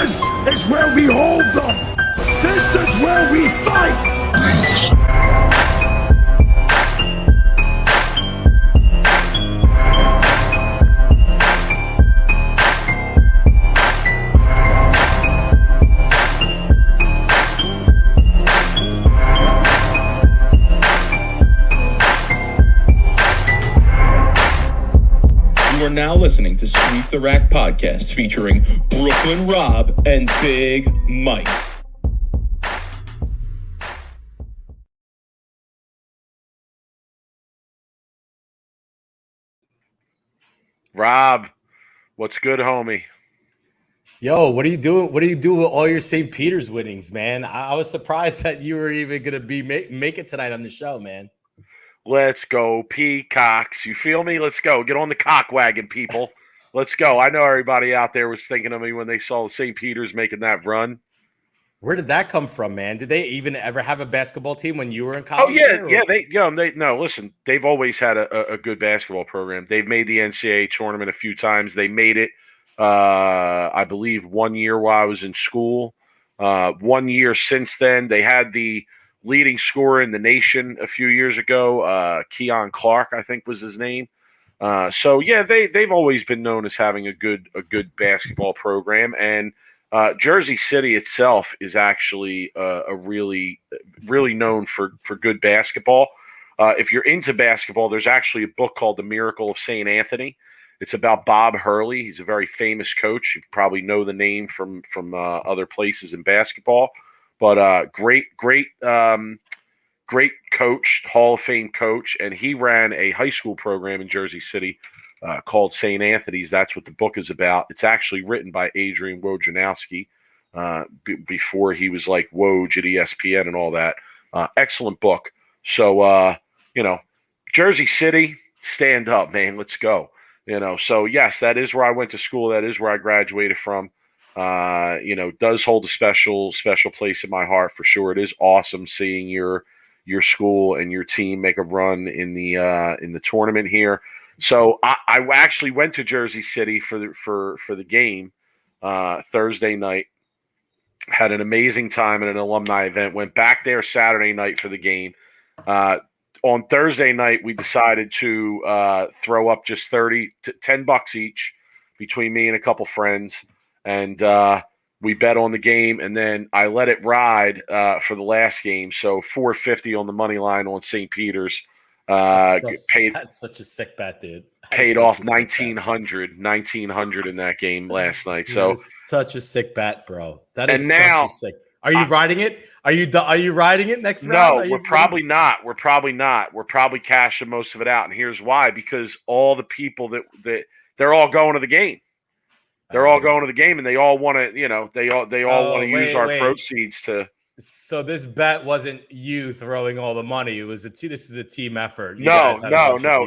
This is where we hold them. This is where we fight. You are now listening to Sweep the Rack podcast featuring Brooklyn Rob and Big Mike. Rob, what's good, homie? Yo, what are you doing? What do you do with all your St. Peter's winnings, man? I was surprised that you were even gonna be make it tonight on the show, man. Let's go, Peacocks. You feel me? Let's go. Get on the cock wagon, people. Let's go. I know everybody out there was thinking of me when they saw the St. Peter's making that run. Where did that come from, man? Did they even ever have a basketball team when you were in college? Oh yeah. Listen, they've always had a good basketball program. They've made the NCAA tournament a few times. They made it, I believe, 1 year while I was in school. 1 year since then, they had the leading scorer in the nation a few years ago. Keon Clark, I think, was his name. So yeah, they've always been known as having a good basketball program, and Jersey City itself is actually a really known for good basketball. If you're into basketball, there's actually a book called The Miracle of St. Anthony. It's about Bob Hurley. He's a very famous coach. You probably know the name from other places in basketball, but great coach, Hall of Fame coach, and he ran a high school program in Jersey City called St. Anthony's. That's what the book is about. It's actually written by Adrian Wojnarowski before he was like Woj at ESPN and all that. Excellent book. So, Jersey City, stand up, man. Let's go. So yes, that is where I went to school. That is where I graduated from. Does hold a special place in my heart for sure. It is awesome seeing your school and your team make a run in the tournament here. So I actually went to Jersey City for the game Thursday night. Had an amazing time at an alumni event. Went back there Saturday night for the game. On Thursday night, we decided to throw up just $10 each between me and a couple friends, and we bet on the game, and then I let it ride for the last game. So $450 on the money line on St. Peter's. That's such a sick bet, dude. Paid off $1,900 in that game last night. So such a sick bet, bro. That is now, such a sick. Are you riding it? Are you riding it next round? No, we're probably not. We're probably cashing most of it out, and here's why: because all the people that they're all going to the game. They're all going to the game, and they all want to, they all want to use our proceeds to. So this bet wasn't you throwing all the money. It was this is a team effort. No.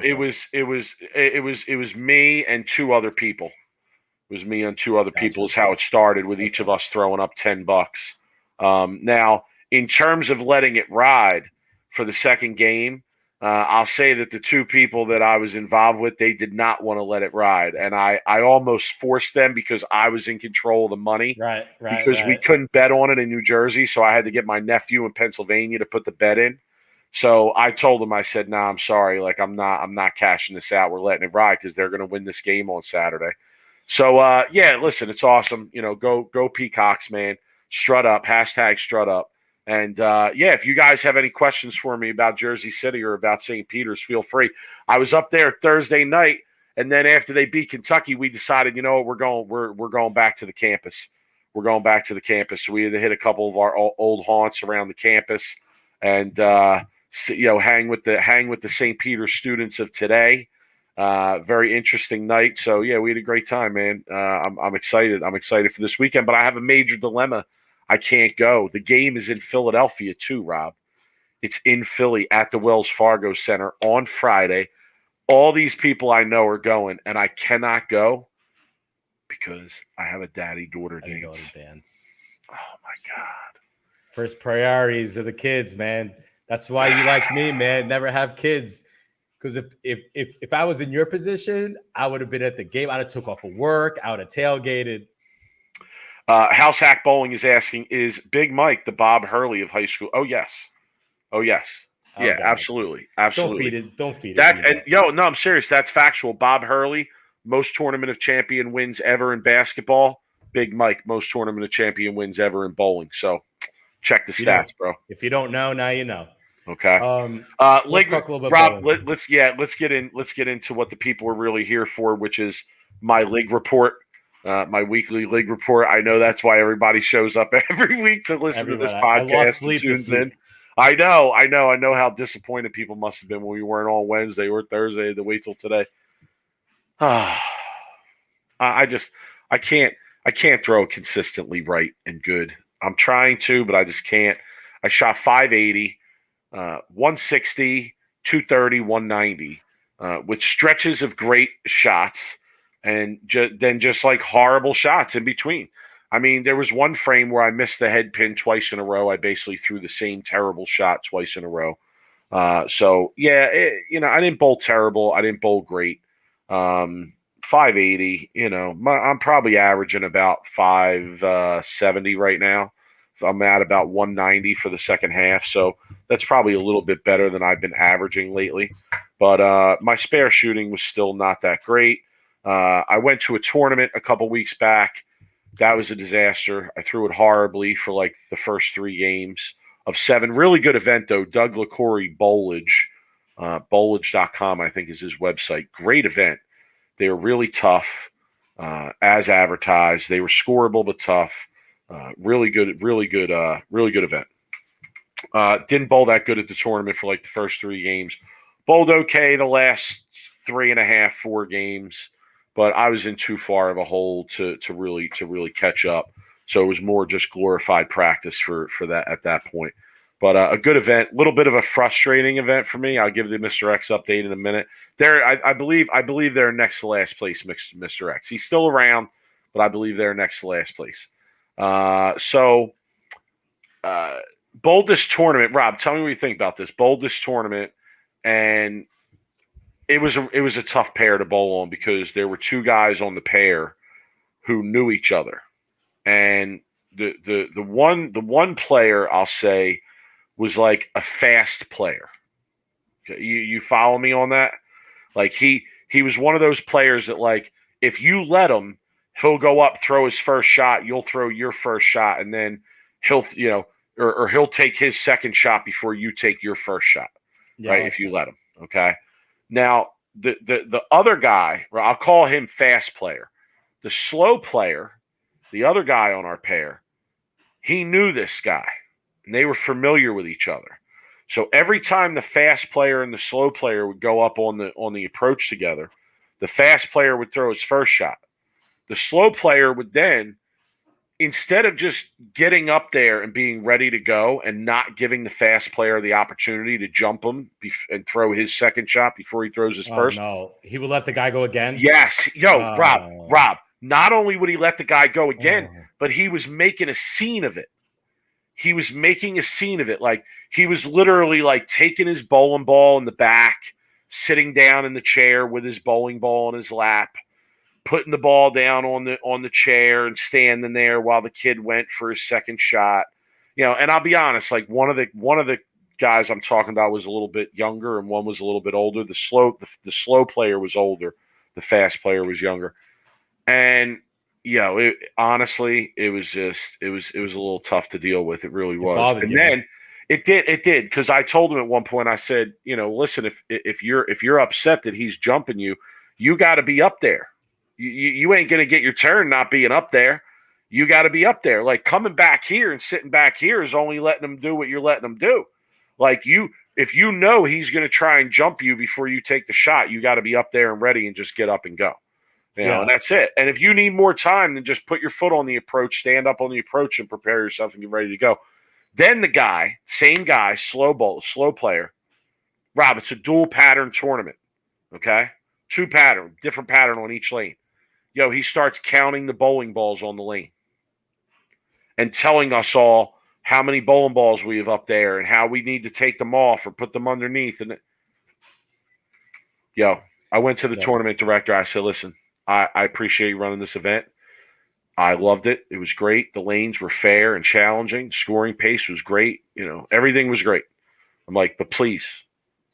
It was me and two other people. It was me and two other people is how it started, with each of us throwing up $10. Now, in terms of letting it ride for the second game, I'll say that the two people that I was involved with, they did not want to let it ride. And I almost forced them because I was in control of the money. Right. Because we couldn't bet on it in New Jersey. So I had to get my nephew in Pennsylvania to put the bet in. So I told him, I said, nah, I'm sorry. Like, I'm not cashing this out. We're letting it ride because they're going to win this game on Saturday. So, yeah, listen, it's awesome. Go Peacocks, man. Strut up, #strut up. And, if you guys have any questions for me about Jersey City or about St. Peter's, feel free. I was up there Thursday night, and then after they beat Kentucky, we decided, we're going back to the campus. We're going back to the campus. So we had to hit a couple of our old haunts around the campus and, hang with the St. Peter's students of today. Very interesting night. So, yeah, we had a great time, man. I'm excited. I'm excited for this weekend, but I have a major dilemma. I can't go. The game is in Philadelphia too, Rob. It's in Philly at the Wells Fargo Center on Friday. All these people I know are going, and I cannot go because I have a daddy-daughter dance. Oh, my God. First priorities are the kids, man. That's why you like me, man. Never have kids. Because if I was in your position, I would have been at the game. I'd have took off of work. I would have tailgated. House Hack Bowling is asking, is Big Mike the Bob Hurley of high school? Oh, yes. Oh, yes. Oh, Yeah, God. absolutely. Absolutely. Don't feed it. That's and no, I'm serious. That's factual. Bob Hurley, most tournament of champion wins ever in basketball. Big Mike, most tournament of champion wins ever in bowling. So check the stats, bro. If you don't know, now you know. Okay. Let's talk a little bit. Rob, let's get into what the people are really here for, which is my league report, my weekly league report. I know that's why everybody shows up every week to listen to this podcast. I lost sleep this week. I know how disappointed people must have been when we weren't on Wednesday or Thursday to wait till today. I can't throw consistently right and good. I'm trying to, but I just can't. I shot 580, 160, 230, 190, with stretches of great shots and then just like horrible shots in between. I mean, there was one frame where I missed the head pin twice in a row. I basically threw the same terrible shot twice in a row. So, yeah, I didn't bowl terrible. I didn't bowl great. 580, I'm probably averaging about 570 right now. I'm at about 190 for the second half. So that's probably a little bit better than I've been averaging lately. But my spare shooting was still not that great. I went to a tournament a couple weeks back. That was a disaster. I threw it horribly for like the first 3 games of 7. Really good event, though. Doug LaCorey Bowlage, bowlage.com, I think is his website. Great event. They were really tough, as advertised. They were scoreable but tough. Really good event. Didn't bowl that good at the tournament for like the first 3 games. Bowled okay the last 3.5, 4 games. But I was in too far of a hole to really catch up. So it was more just glorified practice for that at that point. But a good event, a little bit of a frustrating event for me. I'll give the Mr. X update in a minute. I believe they're next to last place, Mr. X. He's still around, but I believe they're next to last place. Bowled this tournament. Rob, tell me what you think about this. Bowled this tournament, and it was a tough pair to bowl on because there were 2 guys on the pair who knew each other, and the one player I'll say was like a fast player. You follow me on that? Like he was one of those players that like if you let him, he'll go up, throw his first shot, you'll throw your first shot, and then he'll he'll take his second shot before you take your first shot, right? If you let him, okay. Now, the other guy, I'll call him fast player. The slow player, the other guy on our pair, he knew this guy, and they were familiar with each other. So every time the fast player and the slow player would go up on the approach together, the fast player would throw his first shot. The slow player would then, instead of just getting up there and being ready to go and not giving the fast player the opportunity to jump him and throw his second shot before he throws his first. No, he would let the guy go again. Yes. Rob, not only would he let the guy go again, but he was making a scene of it. He was making a scene of it. Like he was literally like taking his bowling ball in the back, sitting down in the chair with his bowling ball in his lap, putting the ball down on the chair and standing there while the kid went for his second shot. And I'll be honest, like one of the guys I'm talking about was a little bit younger and one was a little bit older. The slow player was older. The fast player was younger. And honestly, it was a little tough to deal with. It really was. And then it did because I told him at one point, I said, listen, if you're upset that he's jumping you, you got to be up there. You ain't going to get your turn not being up there. You got to be up there. Like coming back here and sitting back here is only letting him do what you're letting him do. Like if you know he's going to try and jump you before you take the shot, you got to be up there and ready and just get up and go. And that's it. And if you need more time, then just put your foot on the approach, stand up on the approach and prepare yourself and get ready to go. Then the guy, same guy, slow player. Rob, it's a dual pattern tournament. Okay? 2 pattern, different pattern on each lane. He starts counting the bowling balls on the lane and telling us all how many bowling balls we have up there and how we need to take them off or put them underneath. And I went to the tournament director. I said, listen, I appreciate you running this event. I loved it. It was great. The lanes were fair and challenging. Scoring pace was great. Everything was great. I'm like, but please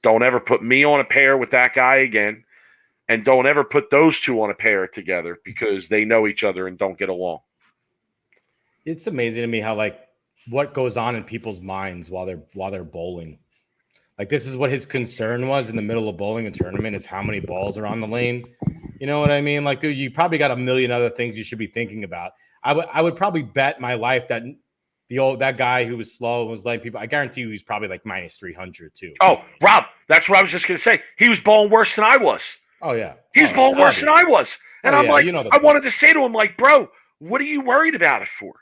don't ever put me on a pair with that guy again. And don't ever put those two on a pair together because they know each other and don't get along. It's amazing to me how what goes on in people's minds while they're bowling. Like, this is what his concern was in the middle of bowling a tournament, is how many balls are on the lane. You know what I mean? Like, dude, you probably got a million other things you should be thinking about. I would probably bet my life that that guy who was slow and was letting people, I guarantee you he's probably like minus 300 too. Oh, Rob, that's what I was just going to say. He was bowling worse than I was. Oh, yeah. He was bowling worse than I was. And I'm like, I wanted to say to him, like, bro, what are you worried about it for?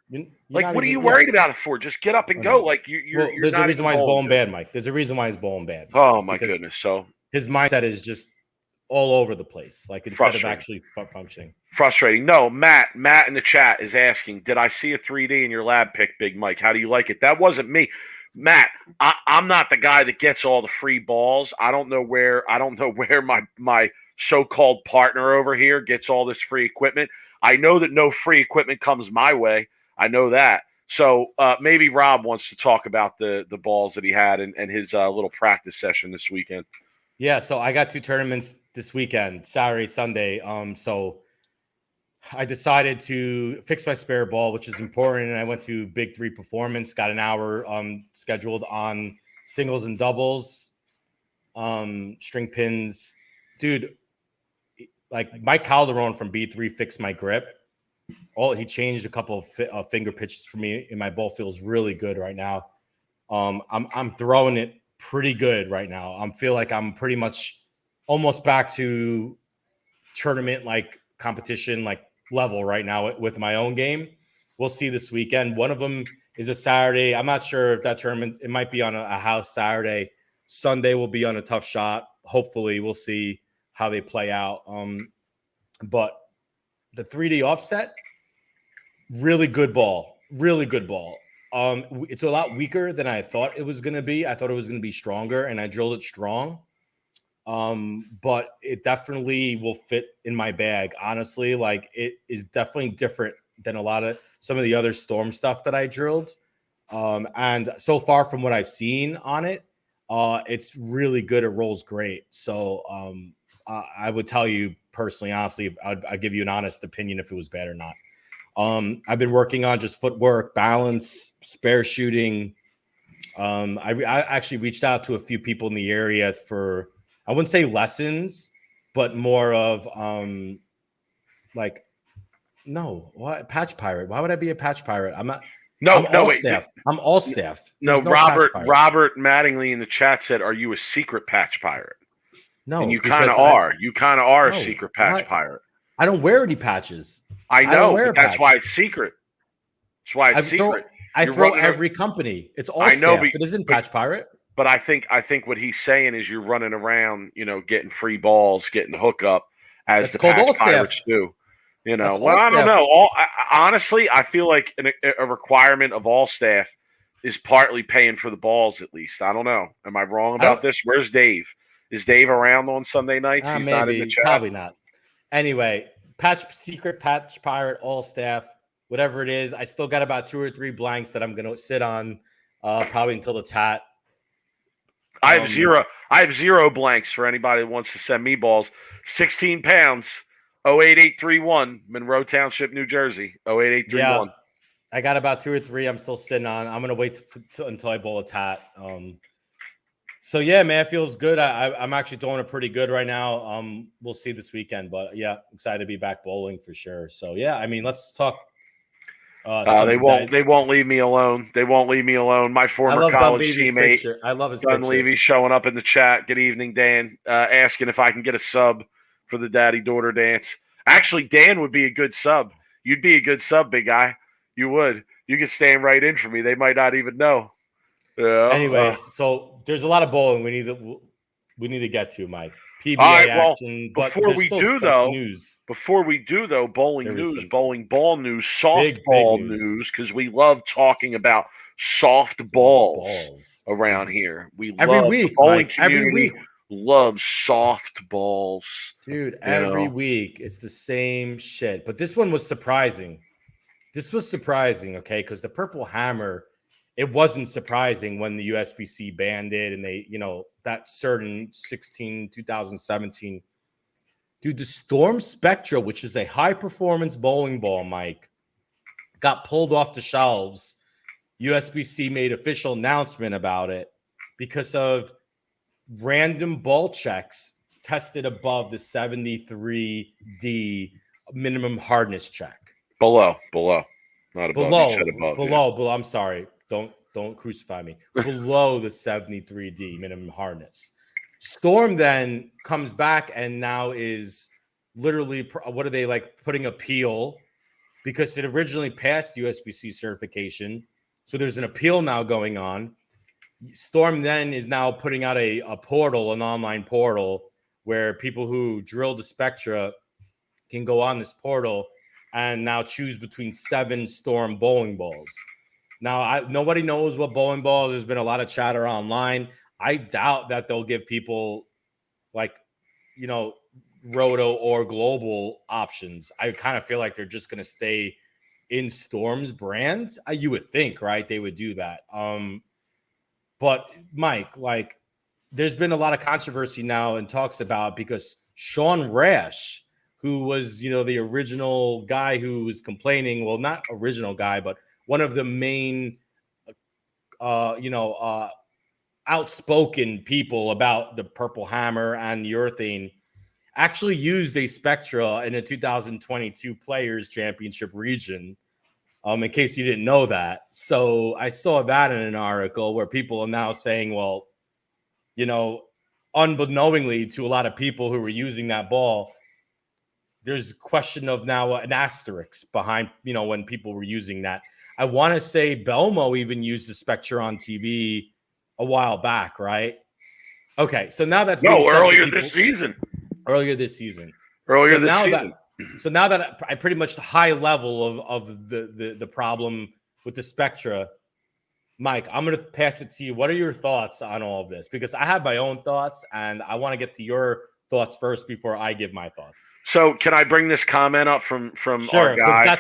What are you worried about it for? Just get up and go. Like, you're there's a reason why he's bowling bad, Mike. There's a reason why he's bowling bad. Oh, my goodness. So his mindset is just all over the place, like, instead of actually functioning. Frustrating. No, Matt in the chat is asking, did I see a 3D in your lab pick, Big Mike? How do you like it? That wasn't me. Matt, I'm not the guy that gets all the free balls. I don't know where my so-called partner over here gets all this free equipment. I know that no free equipment comes my way. I know that. So maybe Rob wants to talk about the balls that he had and his little practice session this weekend. Yeah, so I got 2 tournaments this weekend, Saturday, Sunday. So I decided to fix my spare ball, which is important. And I went to Big 3 Performance, got an hour scheduled on singles and doubles, string pins. Dude, like, Mike Calderon from B3 fixed my grip. He changed a couple of finger pitches for me, and my ball feels really good right now. I'm throwing it pretty good right now. I feel like I'm pretty much almost back to tournament competition level right now with my own game. We'll see this weekend. One of them is a Saturday. I'm not sure if that tournament, it might be on a house Saturday. Sunday will be on a tough shot. Hopefully we'll see how they play out. But the 3D offset, really good ball. It's a lot weaker than I thought it was going to be. I thought it was going to be stronger, and I drilled it strong. But it definitely will fit in my bag. Honestly, it is definitely different than some of the other Storm stuff that I drilled. And so far from what I've seen on it, it's really good. It rolls great. So I would tell you personally, honestly, I'd give you an honest opinion if it was bad or not. I've been working on just footwork, balance, spare shooting. I actually reached out to a few people in the area for, I wouldn't say lessons, but more of patch pirate. Why would I be a patch pirate? I'm not. I'm all staff. No, Robert Mattingly in the chat said, "Are you a secret patch pirate?" No, and you kind of are. You kind of are a secret patch pirate. I don't wear any patches. I know, but that's why it's secret. That's why it's secret. I throw every company. It's all staff. It isn't patch pirate. But I think what he's saying is you're running around, getting free balls, getting hookup as the patch pirates do. I don't know. Honestly, I feel like a requirement of all staff is partly paying for the balls. At least I don't know. Am I wrong about this? Where's Dave? Is Dave around on Sunday nights? He's not in the chat. Probably not. Anyway, secret patch pirate, all staff, whatever it is. I still got about 2 or 3 blanks that I'm going to sit on probably until it's hot. I have zero blanks for anybody that wants to send me balls. 16 pounds, 08831, Monroe Township, New Jersey, 08831. Yeah, I got about 2 or 3 I'm still sitting on. I'm going to wait until I bowl it's hot. So, yeah, man, it feels good. I'm actually throwing it pretty good right now. We'll see this weekend. But, yeah, excited to be back bowling for sure. So, yeah, I mean, let's talk. They won't leave me alone. They won't leave me alone. My former college teammate, I love his Dunleavy, showing up in the chat. Good evening, Dan. Asking if I can get a sub for the daddy-daughter dance. Actually, Dan would be a good sub. You'd be a good sub, big guy. You would. You could stand right in for me. They might not even know. Anyway, so there's a lot of bowling we need to get to, Mike. PBA action. Before we do though, bowling news, bowling ball news, softball news, because we love talking about soft balls around here. We every week, Mike, every week loves soft balls, dude. Every week it's the same shit, but this one was surprising. This was surprising, okay, because the Purple Hammer, it wasn't surprising when the USBC banned it and they, that certain 2017. Dude, the Storm Spectra, which is a high-performance bowling ball, Mike, got pulled off the shelves. USBC made official announcement about it because of random ball checks tested above the 73D minimum hardness check. Below, not above. Below. I'm sorry. Don't crucify me. Below the 73D minimum hardness. Storm then comes back and now is literally, what are they like, putting appeal because it originally passed USBC certification. So there's an appeal now going on. Storm then is now putting out a portal, an online portal, where people who drill the Spectra can go on this portal and now choose between 7 Storm bowling balls. Now, nobody knows what bowling balls. There's been a lot of chatter online. I doubt that they'll give people Roto or Global options. I kind of feel like they're just going to stay in Storm's brands. You would think, right? They would do that. But Mike, there's been a lot of controversy now and talks about because Sean Rash, who was, the original guy who was complaining, well, not original guy, but one of the main, outspoken people about the Purple Hammer and the urethane, actually used a Spectra in a 2022 Players Championship region, in case you didn't know that. So I saw that in an article where people are now saying, well, unbeknowingly to a lot of people who were using that ball, there's a question of now an asterisk behind, when people were using that. I want to say Belmo even used the Spectra on TV a while back, right? Okay, so now that's earlier this season. So now that I pretty much the high level of the problem with the Spectra, Mike, I'm going to pass it to you. What are your thoughts on all of this? Because I have my own thoughts, and I want to get to your thoughts first before I give my thoughts. So can I bring this comment up from sure, our guy,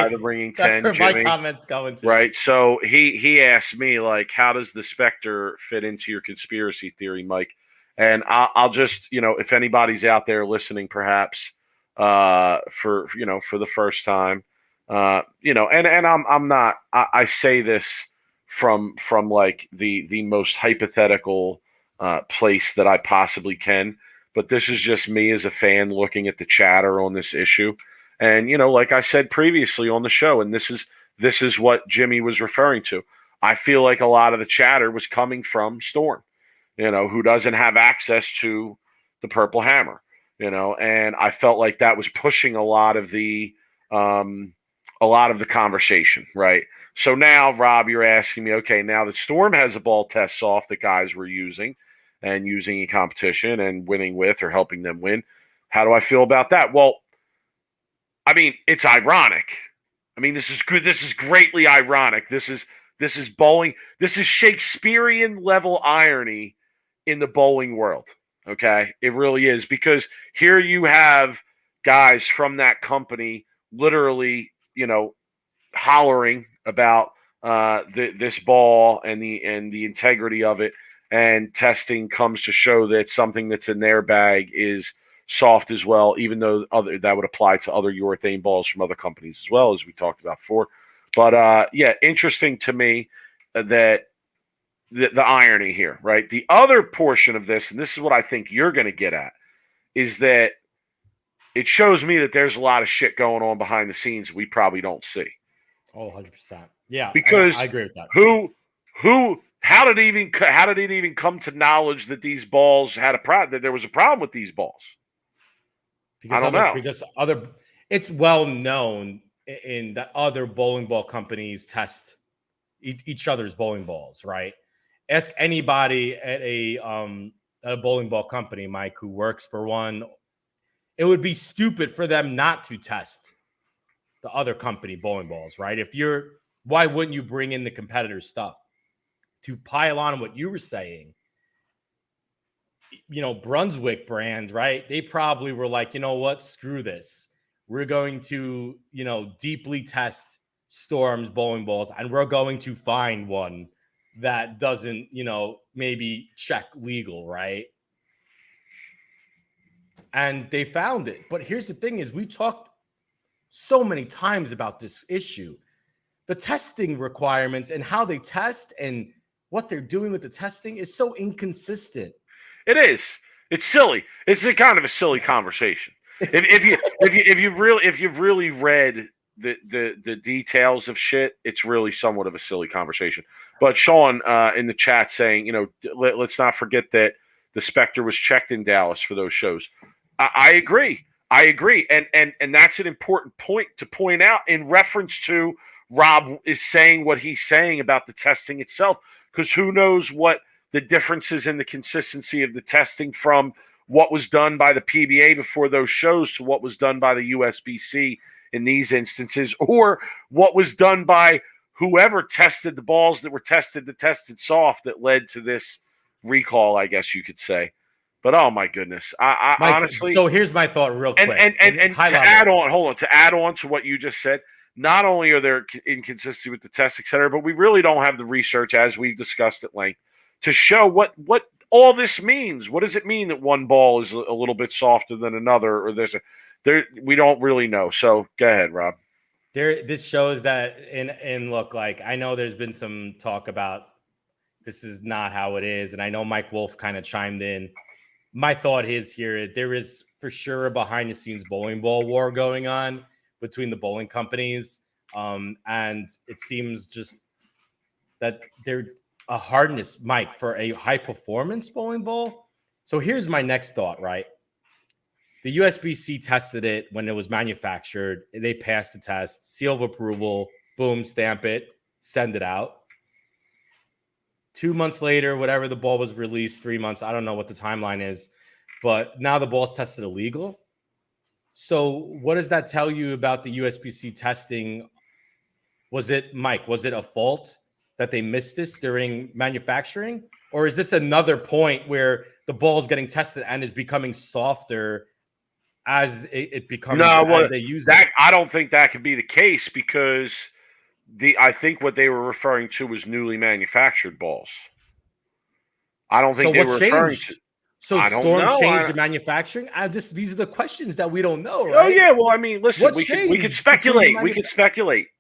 the Ringing 10, that's where Jimmy? My comment's going to. Right. So he asked me, how does the Spectre fit into your conspiracy theory, Mike? And I'll just, if anybody's out there listening, perhaps for the first time, and I'm not, I say this from the most hypothetical place that I possibly can. But this is just me as a fan looking at the chatter on this issue. And, like I said previously on the show, and this is what Jimmy was referring to. I feel like a lot of the chatter was coming from Storm, who doesn't have access to the Purple Hammer, and I felt like that was pushing a lot of the conversation, right? So now, Rob, you're asking me, okay, now that Storm has a ball test soft that guys were using in competition and winning with or helping them win. How do I feel about that? Well, I mean, it's ironic. I mean, this is good. This is greatly ironic. This is bowling. This is Shakespearean level irony in the bowling world. Okay. It really is, because here you have guys from that company literally, hollering about this ball and the integrity of it. And testing comes to show that something that's in their bag is soft as well, even though that would apply to other urethane balls from other companies as well, as we talked about before. But interesting to me that the irony here, right? The other portion of this, and this is what I think you're going to get at, is that it shows me that there's a lot of shit going on behind the scenes we probably don't see. Oh, 100%. Yeah, because I agree with that. How did it even come to knowledge that these balls had that there was a problem with these balls? I don't know. Because it's well known in that other bowling ball companies test each other's bowling balls, right? Ask anybody at a bowling ball company, Mike, who works for one. It would be stupid for them not to test the other company bowling balls, right? Why wouldn't you bring in the competitor stuff? To pile on what you were saying, Brunswick brand, right? They probably were like, you know what? Screw this. We're going to, deeply test Storm's bowling balls, and we're going to find one that doesn't, maybe check legal, right? And they found it. But here's the thing is we talked so many times about this issue. The testing requirements and how they test and what they're doing with the testing is so inconsistent. It is. It's silly. It's a kind of a silly conversation. If you've really read the details of shit, it's really somewhat of a silly conversation. But Sean in the chat saying, let's not forget that the Spectre was checked in Dallas for those shows. I agree. And that's an important point to point out in reference to Rob is saying what he's saying about the testing itself, because who knows what the differences in the consistency of the testing from what was done by the PBA before those shows to what was done by the USBC in these instances, or what was done by whoever tested the balls that were tested soft that led to this recall, I guess you could say. But oh my goodness, I Mike, honestly. So here's my thought, real quick, and to add on to what you just said. Not only are there inconsistency with the test, et cetera, but we really don't have the research, as we've discussed at length, to show what all this means. What does it mean that one ball is a little bit softer than another, or we don't really know. So go ahead, Rob. This shows that, and look, like I know there's been some talk about this is not how it is, and I know Mike Wolf kind of chimed in. My thought is here, there is for sure a behind-the-scenes bowling ball war going on between the bowling companies, and it seems just that they're a hardness, Mike, for a high-performance bowling ball. So here's my next thought, right? The USBC tested it when it was manufactured. They passed the test, seal of approval, boom, stamp it, send it out. 2 months later, whatever, the ball was released, 3 months. I don't know what the timeline is, but now the ball's tested illegal. So what does that tell you about the USBC testing? Was it a fault that they missed this during manufacturing? Or is this another point where the ball is getting tested and is becoming softer as it becomes as they use it? I don't think that could be the case, because I think what they were referring to was newly manufactured balls. I don't think they were referring to. So Storm changed the manufacturing? These are the questions that we don't know, right? Oh yeah, well, I mean, listen, we could speculate.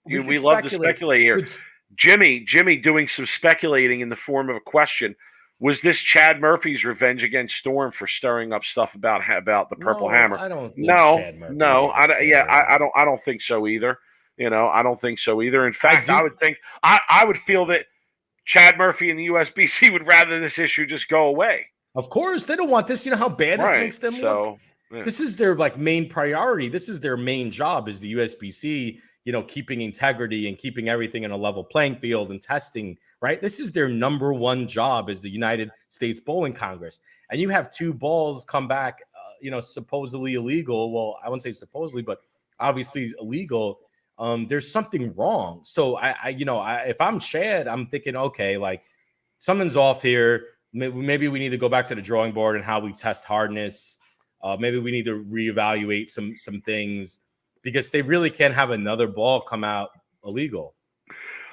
We love to speculate here. Jimmy doing some speculating in the form of a question. Was this Chad Murphy's revenge against Storm for stirring up stuff about the Purple Hammer? I don't think I don't think so either. I don't think so either. In fact, I would think I would feel that Chad Murphy and the USBC would rather this issue just go away. Of course, they don't want this. You know how bad this makes them look? Yeah. This is their main priority. This is their main job, is the USBC, keeping integrity and keeping everything in a level playing field and testing, right? This is their number one job, is the United States Bowling Congress. And you have two balls come back, supposedly illegal. Well, I wouldn't say supposedly, but obviously illegal. There's something wrong. So if I'm Chad, I'm thinking, okay, something's off here. Maybe we need to go back to the drawing board and how we test hardness. Maybe we need to reevaluate some things, because they really can't have another ball come out illegal.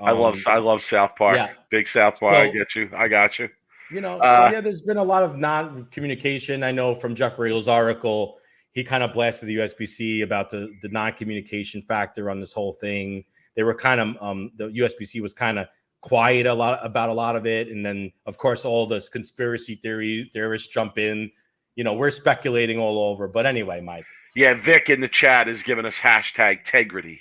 I love South Park. Yeah. Big South Park. I get you. I got you. There's been a lot of non-communication. I know from Jeffrey Hill's article, he kind of blasted the USBC about the non-communication factor on this whole thing. They were kind of the USBC was kind of quiet about a lot of it, and then of course all this conspiracy theorists jump in. We're speculating all over. But anyway, Mike. Yeah, Vic in the chat is giving us hashtag Tegrity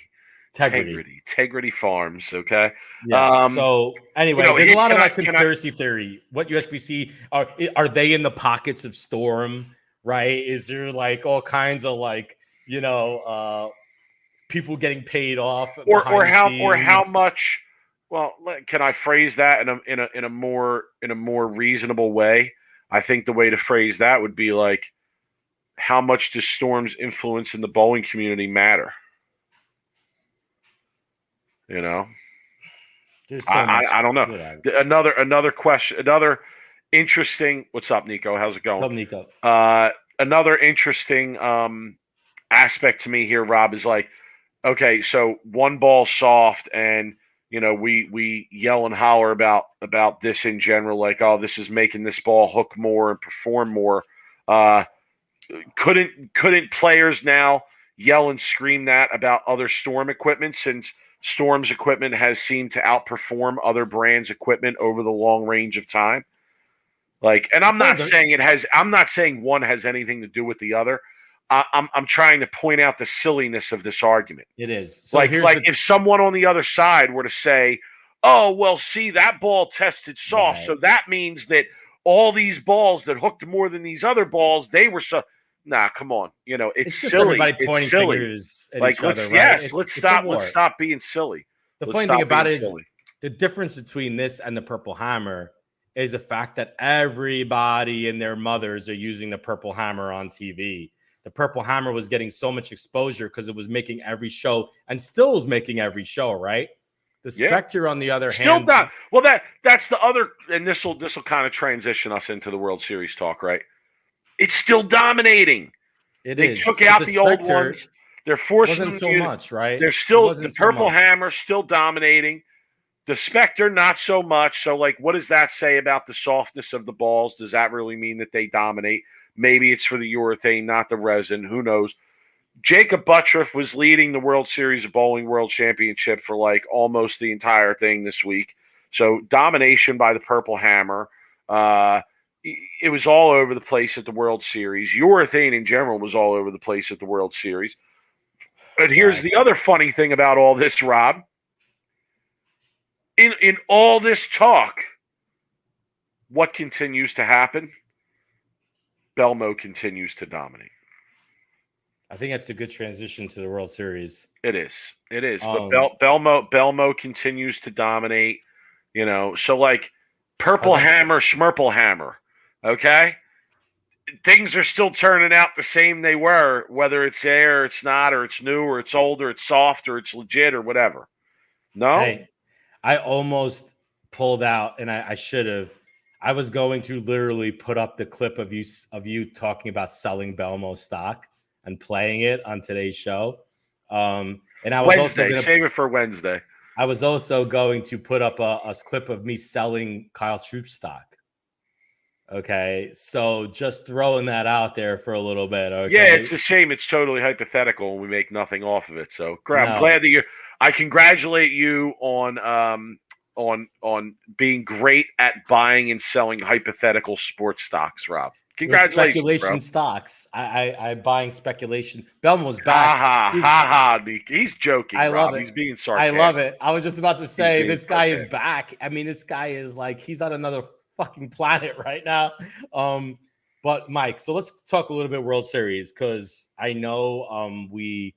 Farms. Okay. Yeah. So anyway, there's a lot of conspiracy theory. What USBC are they in the pockets of Storm? Right? Is there all kinds of people getting paid off, or how much? Well, can I phrase that in a more reasonable way? I think the way to phrase that would be how much does Storm's influence in the bowling community matter? I don't know. Another question. Another interesting. What's up, Nico? How's it going? What's up, Nico? Another interesting aspect to me here, Rob, is okay, so one ball soft, and we yell and holler about this in general, like, oh, this is making this ball hook more and perform more. Couldn't players now yell and scream that about other Storm equipment, since Storm's equipment has seemed to outperform other brands' equipment over the long range of time? Like, and I'm not saying one has anything to do with the other. I'm trying to point out the silliness of this argument. It is. So Like if someone on the other side were to say, "Oh, well, see, that ball tested soft, Right. so that means that all these balls that hooked more than these other balls, they were so." Nah, come on. It's just silly. everybody It's pointing silly. fingers at Like, each other, right? let's It's a stop. war. Let's stop being silly. The Let's funny stop thing about being it is silly. the difference between this and the Purple Hammer is the fact that everybody and their mothers are using the Purple Hammer on TV. The Purple Hammer was getting so much exposure because it was making every show and still is making every show, right? The Spectre, on the other Still hand, done. Well, that's the other, and this will kind of transition us into the World Series talk, right? It's still dominating. They took out the old ones. They're forcing them so to much, right? They're still the Purple Hammer still dominating. The Spectre not so much. So, like, what does that say about the softness of the balls? Does that really mean that they dominate? Maybe it's for the urethane, not the resin. Who knows? Jacob Buttriff was leading the World Series of Bowling World Championship for like almost the entire thing this week. So domination by the Purple Hammer. It was all over the place at the World Series. Urethane in general was all over the place at the World Series. But here's the other funny thing about all this, Rob. In all this talk, what continues to happen? Belmo continues to dominate. I think that's a good transition to the World Series. It is. But Belmo continues to dominate. So like Purple Hammer, Schmurple Hammer. Okay, things are still turning out the same they were, whether it's there, or it's not, or it's new, or it's old, or it's soft, or it's legit, or whatever. No, hey, I almost pulled out, and I should have. I was going to literally put up the clip of you talking about selling Belmo stock and playing it on today's show. And I was Wednesday. Save it for Wednesday. I was also going to put up a clip of me selling Kyle Troup stock. Okay, so just throwing that out there for a little bit. Okay? Yeah, it's a shame. It's totally hypothetical, and we make nothing off of it. So, I'm glad that I congratulate you on being great at buying and selling hypothetical sports stocks, Rob. Congratulations, speculation stocks. I buying speculation. Belmo was back. Ha ha. He's joking. I love Rob. it. He's being sarcastic. I love it. I was just about to say this guy is back. I mean, this guy is like he's on another fucking planet right now. But Mike, so let's talk a little bit World Series because I know we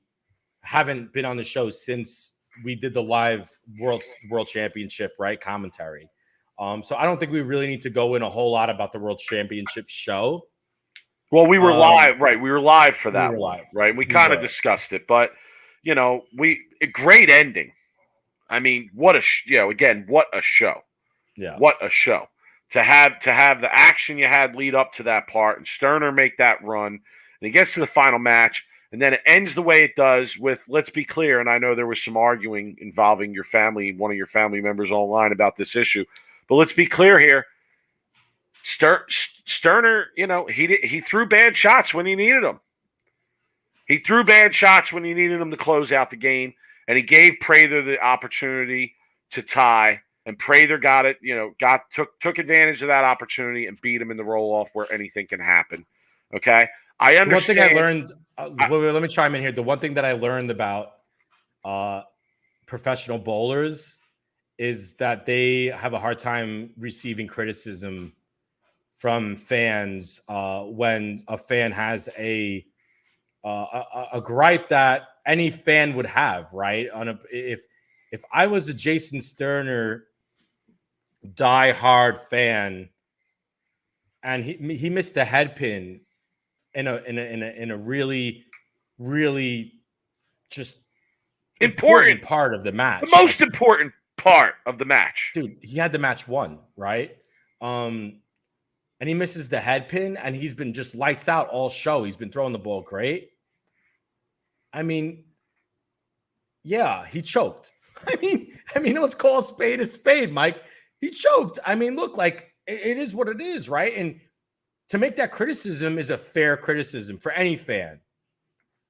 haven't been on the show since we did the live World Championship, right? Commentary. So I don't think we really need to go in a whole lot about the World Championship show. Well, we were live, right? We were live for that one, right? We kind of discussed it, but a great ending. I mean, what a what a show! Yeah, what a show to have the action you had lead up to that part, and Sterner make that run, and he gets to the final match, and then it ends the way it does with. Let's be clear, and I know there was some arguing involving your family, one of your family members online about this issue. But let's be clear here. Sterner, he threw bad shots when he needed them. He threw bad shots when he needed them to close out the game, and he gave Prather the opportunity to tie, and Prather got it. Took advantage of that opportunity and beat him in the roll-off where anything can happen. Okay, I understand. One thing I learned. Let me chime in here. The one thing that I learned about professional bowlers is that they have a hard time receiving criticism from fans when a fan has a gripe that any fan would have, right? If I was a Jason Sterner die-hard fan and he missed a head pin in a really, really just important part of the match, the most important part of the match. Dude, he had the match won, right? And he misses the head pin, and he's been just lights out all show. He's been throwing the ball great. I mean, Yeah, he choked. Let's call a spade, Mike. He choked. I mean, look, like it is what it is, right? And to make that criticism is a fair criticism for any fan.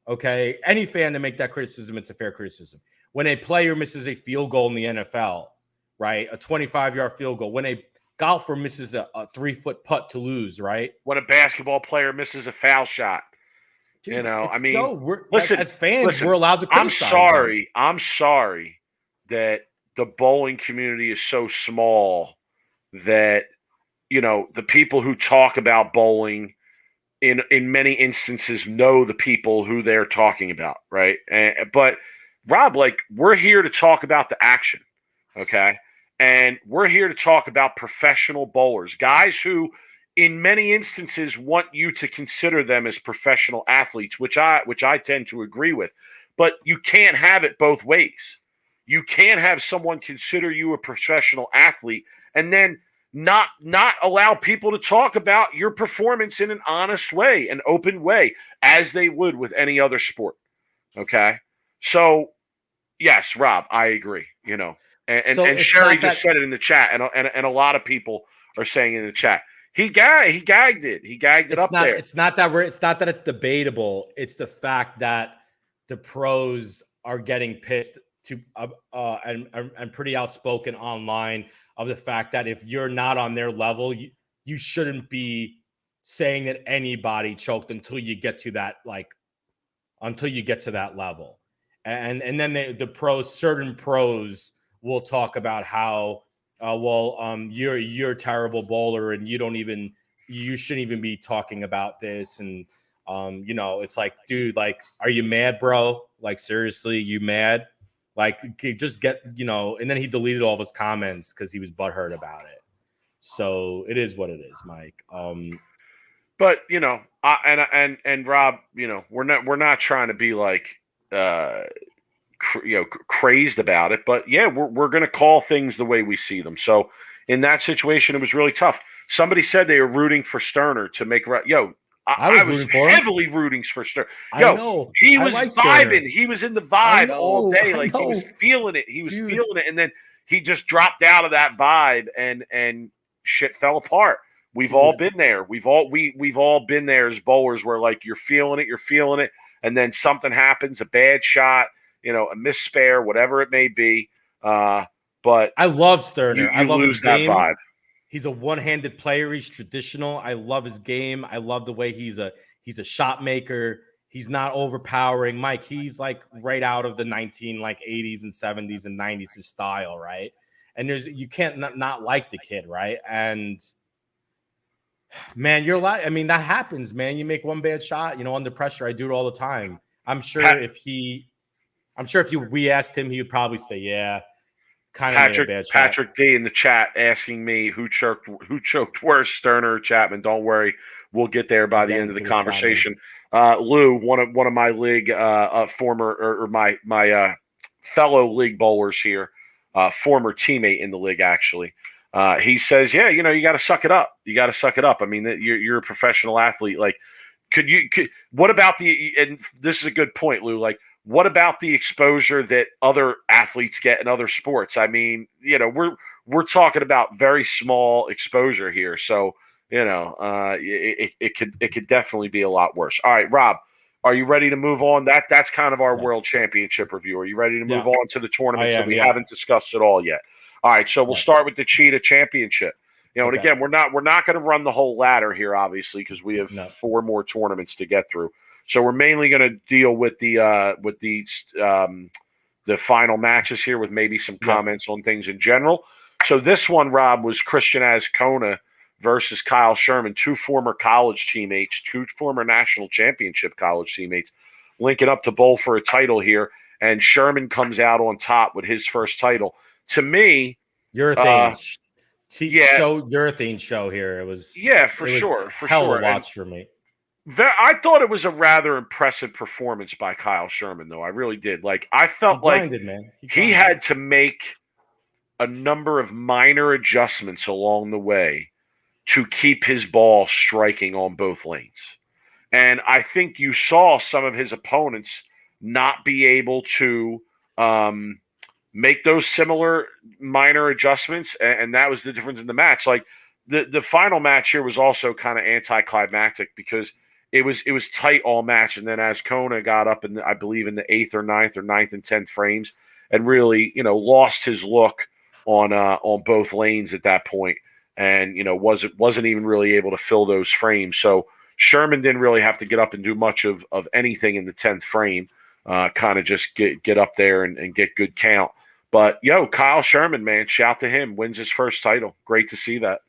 Okay, any fan to make that criticism, it's a fair criticism. When a player misses a field goal in the NFL, right, a 25-yard field goal, when a golfer misses a 3-foot putt to lose, right? When a basketball player misses a foul shot, Dude, listen, as fans, we're allowed to criticize I'm sorry that the bowling community is so small that, the people who talk about bowling in many instances know the people who they're talking about, right? But Rob, like, we're here to talk about the action, okay? And we're here to talk about professional bowlers, guys who in many instances want you to consider them as professional athletes, which I tend to agree with. But you can't have it both ways. You can't have someone consider you a professional athlete and then not allow people to talk about your performance in an honest way, an open way, as they would with any other sport. Okay? So, yes, Rob, I agree, And Sherry just said it in the chat, and a lot of people are saying in the chat. He gagged it. He gagged it up there. It's not that it's debatable. It's the fact that the pros are getting pissed and pretty outspoken online of the fact that if you're not on their level, you shouldn't be saying that anybody choked until you get to that level. And then certain pros will talk about how you're a terrible bowler and you shouldn't even be talking about this. And it's like, dude, like, are you mad, bro? Like, seriously, you mad? Like, just get, and then he deleted all of his comments because he was butthurt about it. So it is what it is, Mike. But and Rob, we're not trying to be like crazed about it, but yeah, we're going to call things the way we see them. So in that situation, it was really tough. Somebody said they were rooting for Sterner to make I was heavily rooting for Sterner. He was vibing. Sterner. He was in the vibe all day. Like, he was feeling it. He was feeling it, and then he just dropped out of that vibe, and shit fell apart. We've all been there. We've all been there as bowlers where, like, you're feeling it, and then something happens, a bad shot, a missed spare, whatever it may be. But I love Sterner. I love lose that vibe. He's a one-handed player. He's traditional. I love his game. I love the way he's a shot maker. He's not overpowering. Mike, he's like right out of the 80s and 70s and 90s his style, right? And you can't not like the kid, right? And man, that happens, man. You make one bad shot, under pressure. I do it all the time. I'm sure if we asked him, he would probably say, yeah. Patrick D in the chat asking me who choked worse, Sterner or Chapman. Don't worry, we'll get there by the end of the conversation. Lou, one of my league my fellow league bowlers here, former teammate in the league actually. He says, yeah, you got to suck it up. You got to suck it up. I mean, you're a professional athlete. Like, what about and this is a good point, Lou. Like, what about the exposure that other athletes get in other sports? I mean, we're talking about very small exposure here. So, it could definitely be a lot worse. All right, Rob, are you ready to move on? That's kind of our World Championship review. Are you ready to move on to the tournaments that we haven't discussed at all yet? All right, so we'll start with the Cheetah Championship. And again, we're not going to run the whole ladder here, obviously, because we have 4 more tournaments to get through. So we're mainly going to deal with the final matches here, with maybe some comments on things in general. So this one, Rob, was Christian Azcona versus Kyle Sherman, 2 former college teammates, 2 former national championship college teammates, linking up to bowl for a title here. And Sherman comes out on top with his first title. To me, urethane show here. It was for sure. Watch for me. I thought it was a rather impressive performance by Kyle Sherman, though. I really did. Like, I felt he had to make a number of minor adjustments along the way to keep his ball striking on both lanes. And I think you saw some of his opponents not be able to make those similar minor adjustments, and that was the difference in the match. Like the final match here was also kind of anticlimactic because it was tight all match, and then as Kona got up in I believe in the 8th or 9th or 9th and 10th frames, and really lost his look on both lanes at that point, and wasn't even really able to fill those frames. So Sherman didn't really have to get up and do much of anything in the 10th frame. Kind of just get up there and get good count. But, Kyle Sherman, man, shout to him. Wins his first title. Great to see that.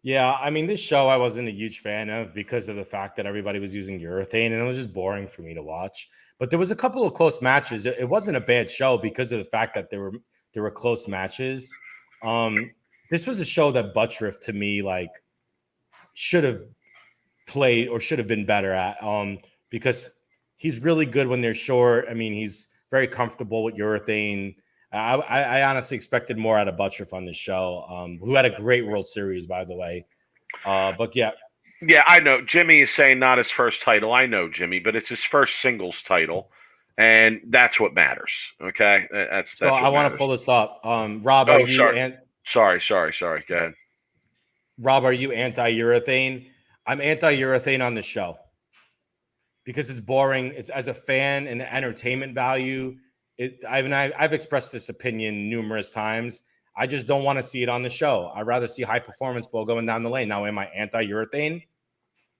Yeah, I mean, this show I wasn't a huge fan of because of the fact that everybody was using urethane, and it was just boring for me to watch. But there was a couple of close matches. It wasn't a bad show because of the fact that there were close matches. This was a show that Buttriff, to me, like, should have played or should have been better at because he's really good when they're short. I mean, he's very comfortable with urethane. I honestly expected more out of Buttriff on this show, who had a great World Series, by the way. But yeah. Yeah, I know. Jimmy is saying not his first title. I know, Jimmy, but it's his first singles title, and that's what matters. Okay? That's so I want to pull this up. Rob, are you sorry. Go ahead. Rob, are you anti-urethane? I'm anti-urethane on the show because it's boring. It's as a fan and entertainment value. I've expressed this opinion numerous times. I just don't want to see it on the show. I'd rather see high performance ball going down the lane. Now, am I anti-urethane?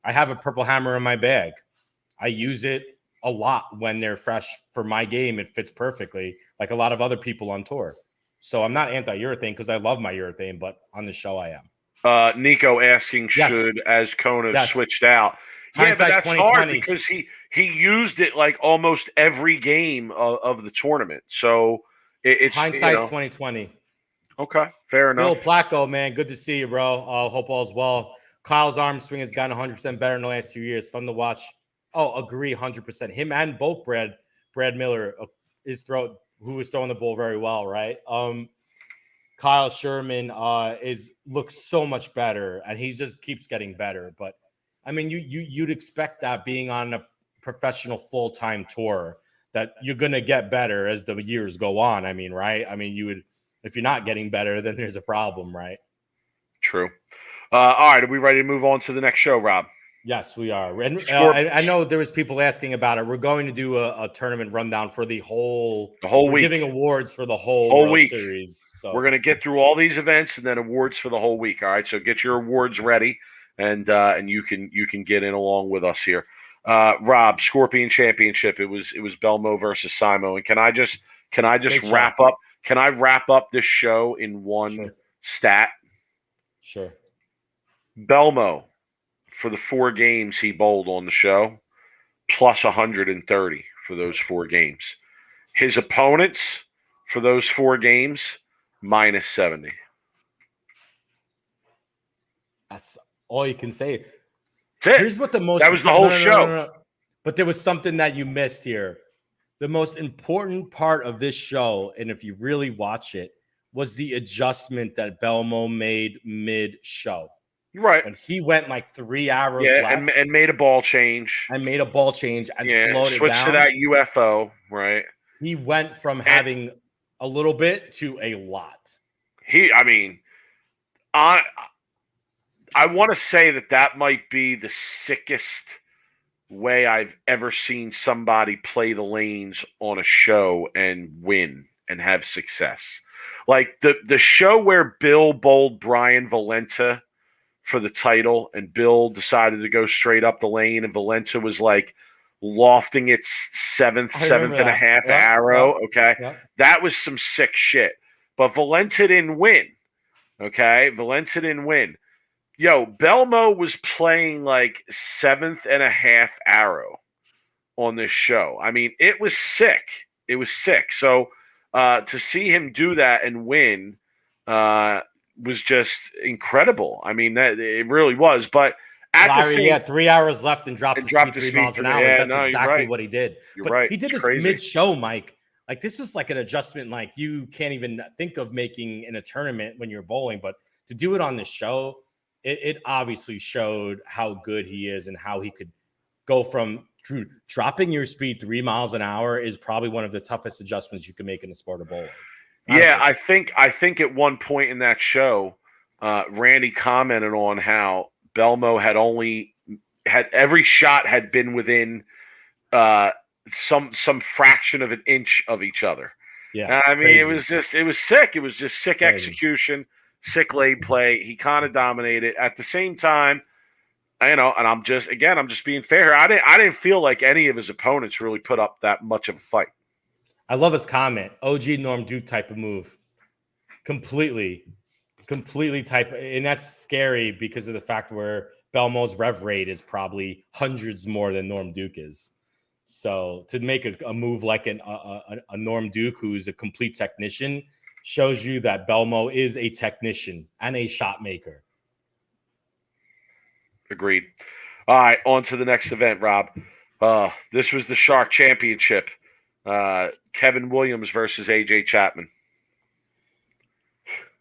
I have a Purple Hammer in my bag. I use it a lot when they're fresh for my game. It fits perfectly, like a lot of other people on tour. So I'm not anti-urethane because I love my urethane, but on the show I am. Nico asking, should as Kona switched out? Yeah, but that's hard because he used it like almost every game of the tournament. So it's hindsight's 2020. Okay, fair enough. Phil Placco, man, good to see you, bro. Hope all's well. Kyle's arm swing has gotten 100% better in the last 2 years. Fun to watch. Oh, agree 100%. Him and both Brad Miller who is throwing the ball very well, right? Kyle Sherman looks so much better, and he just keeps getting better. But I mean, you'd expect that being on a professional full-time tour that you're gonna get better as the years go on. I mean, right? I mean, you would, if you're not getting better, then there's a problem, right? True. All right, are we ready to move on to the next show, Rob? Yes, we are. And I know there was people asking about it. We're going to do a tournament rundown for the whole week. Giving awards for the whole week series. So we're going to get through all these events and then awards for the whole week. All right, so get your awards ready, and you can get in along with us here. Rob, Scorpion Championship. It was Belmo versus Simo. And can I just wrap up? Can I wrap up this show in one stat? Sure. Belmo, for the 4 games he bowled on the show, plus 130 for those 4 games. His opponents for those 4 games, minus 70. That's all you can say. That's it. Here's what that was the whole show. No. But there was something that you missed here. The most important part of this show, and if you really watch it, was the adjustment that Belmo made mid-show. Right. And he went like 3 hours left. And made a ball change. And slowed it down. Switched to that UFO, right? He went from having a little bit to a lot. I want to say that might be the sickest way I've ever seen somebody play the lanes on a show and win and have success. Like the show where Bill bowled Brian Valenta for the title, and Bill decided to go straight up the lane, and Valenta was like lofting its seventh and a half arrow. Okay. Yeah. That was some sick shit. But Valenta didn't win. Okay. Valenta didn't win. Yo, Belmo was playing like 7th and a half arrow on this show. I mean, it was sick. It was sick. So to see him do that and win was just incredible. I mean, that it really was. But he had 3 hours left and dropped his 3 miles an hour. Yeah, that's exactly what he did. You're right. He did this mid-show, Mike. Like, this is like an adjustment like you can't even think of making in a tournament when you're bowling. But to do it on the show, it obviously showed how good he is and how he could go from Drew, dropping your speed 3 miles an hour is probably one of the toughest adjustments you can make in the sport of bowling. Honestly. Yeah, I think at one point in that show, Randy commented on how Belmo had every shot had been within some fraction of an inch of each other. Yeah, I mean, crazy. it was sick. It was just sick Crazy. execution, sick laid play. He kind of dominated. At the same time, and I'm just being fair here. I didn't feel like any of his opponents really put up that much of a fight. I love his comment. OG Norm Duke type of move. Completely type. And that's scary because of the fact where Belmo's rev rate is probably hundreds more than Norm Duke is. So to make a move like a Norm Duke, who's a complete technician, shows you that Belmo is a technician and a shot maker. Agreed. All right, on to the next event, Rob. This was the Shark Championship. Kevin Williams versus AJ Chapman.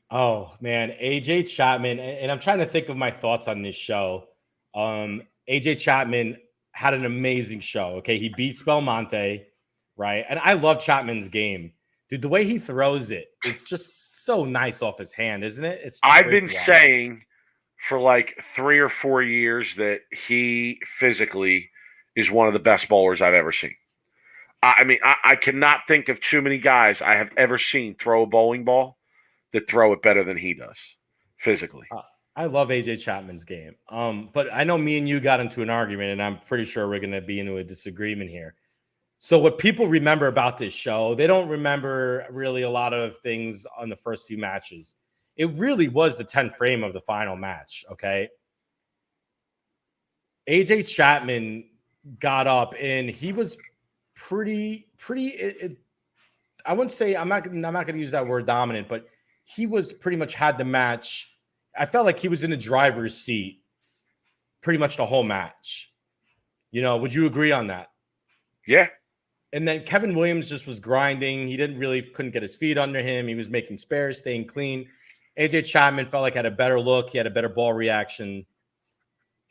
Oh man, AJ Chapman, and I'm trying to think of my thoughts on this show. AJ Chapman had an amazing show. Okay, he beats Belmonte, right? And I love Chapman's game, dude. The way he throws it is just so nice off his hand, isn't it? I've been saying for like 3 or 4 years that he physically is one of the best bowlers I've ever seen. I mean, I cannot think of too many guys I have ever seen throw a bowling ball that throw it better than he does physically. I love AJ Chapman's game. But I know me and you got into an argument, and I'm pretty sure we're going to be into a disagreement here. So what people remember about this show, they don't remember really a lot of things on the first few matches. It really was the 10th frame of the final match, okay? AJ Chapman got up, and he was pretty I wouldn't say, I'm not going to use that word dominant, but he was pretty much had the match. I felt like he was in the driver's seat pretty much the whole match. Would you agree on that? Yeah. And then Kevin Williams just was grinding. He couldn't get his feet under him. He was making spares, staying clean. AJ Chapman felt like had a better look. He had a better ball reaction.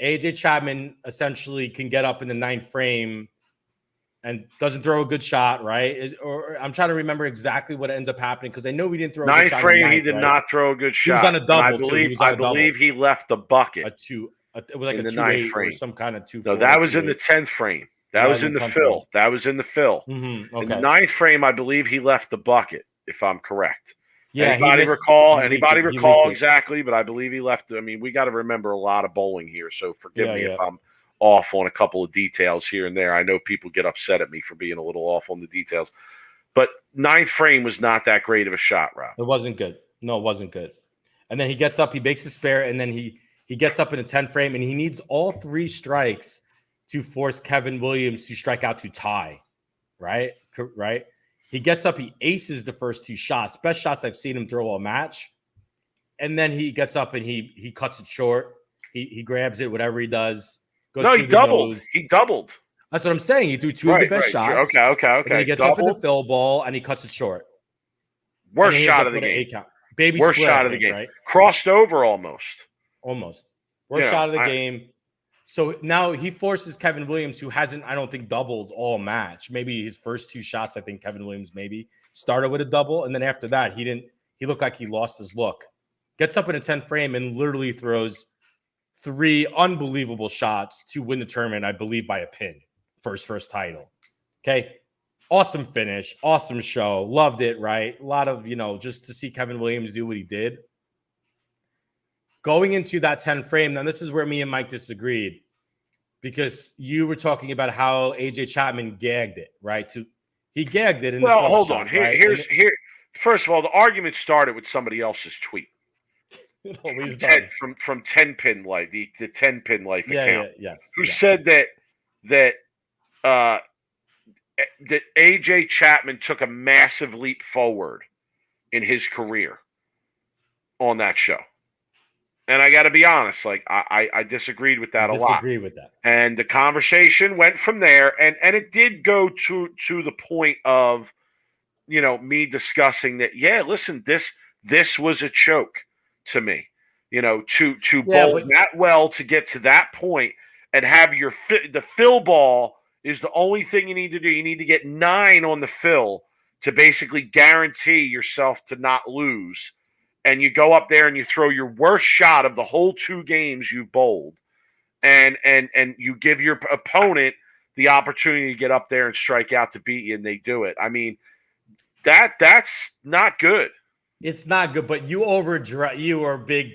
AJ Chapman essentially can get up in the 9th frame and doesn't throw a good shot, right? Or I'm trying to remember exactly what ends up happening because I know we didn't throw a good shot. 9th frame, he did not throw a good shot. He was on a double. I believe he left the bucket. It was like in a the 2-8 frame. or some kind of 2-4. No, that was in the 10th frame. That was in the fill. That was in the fill. Mm-hmm. Okay. In the 9th frame, I believe he left the bucket, if I'm correct. Yeah. Anybody recall exactly? But I believe he left. I mean, we got to remember a lot of bowling here, so forgive me if I'm off on a couple of details here and there. I know people get upset at me for being a little off on the details, but 9th frame was not that great of a shot, Rob. It wasn't good. No, it wasn't good. And then he gets up, he makes a spare, and then he gets up in a 10th frame, and he needs all 3 strikes to force Kevin Williams to strike out to tie, right? Right? He gets up, he aces the first 2 shots, best shots I've seen him throw all match. And then he gets up and he cuts it short. He grabs it, whatever he does. He doubled. He doubled. That's what I'm saying. He threw 2 of the best shots. Okay. And then he gets up in the fill ball and he cuts it short. Worst shot of the game. Worst shot of the game. Right? Crossed over almost. Worst shot of the game. So now he forces Kevin Williams, who hasn't, I don't think, doubled all match. Maybe his first 2 shots, I think Kevin Williams maybe started with a double. And then after that, he looked like he lost his look. Gets up in a 10th frame and literally throws 3 unbelievable shots to win the tournament, I believe, by a pin for his first title. Okay. Awesome finish. Awesome show. Loved it, right? A lot of, just to see Kevin Williams do what he did. Going into that 10th frame, now this is where me and Mike disagreed because you were talking about how AJ Chapman gagged it, right? He gagged it. Hold on. Here. First of all, the argument started with somebody else's tweet. It always does. From 10 Pin Life, the 10 Pin Life account. Who said that AJ Chapman took a massive leap forward in his career on that show. And I got to be honest, like I disagreed with that a lot. Disagree with that. And the conversation went from there, and it did go to the point of, me discussing that. Yeah, listen, this was a choke to me. To bowl that well to get to that point and have the fill ball is the only thing you need to do. You need to get 9 on the fill to basically guarantee yourself to not lose. And you go up there and you throw your worst shot of the whole 2 games you bowled. And you give your opponent the opportunity to get up there and strike out to beat you, and they do it. I mean, that's not good. It's not good, but you were a big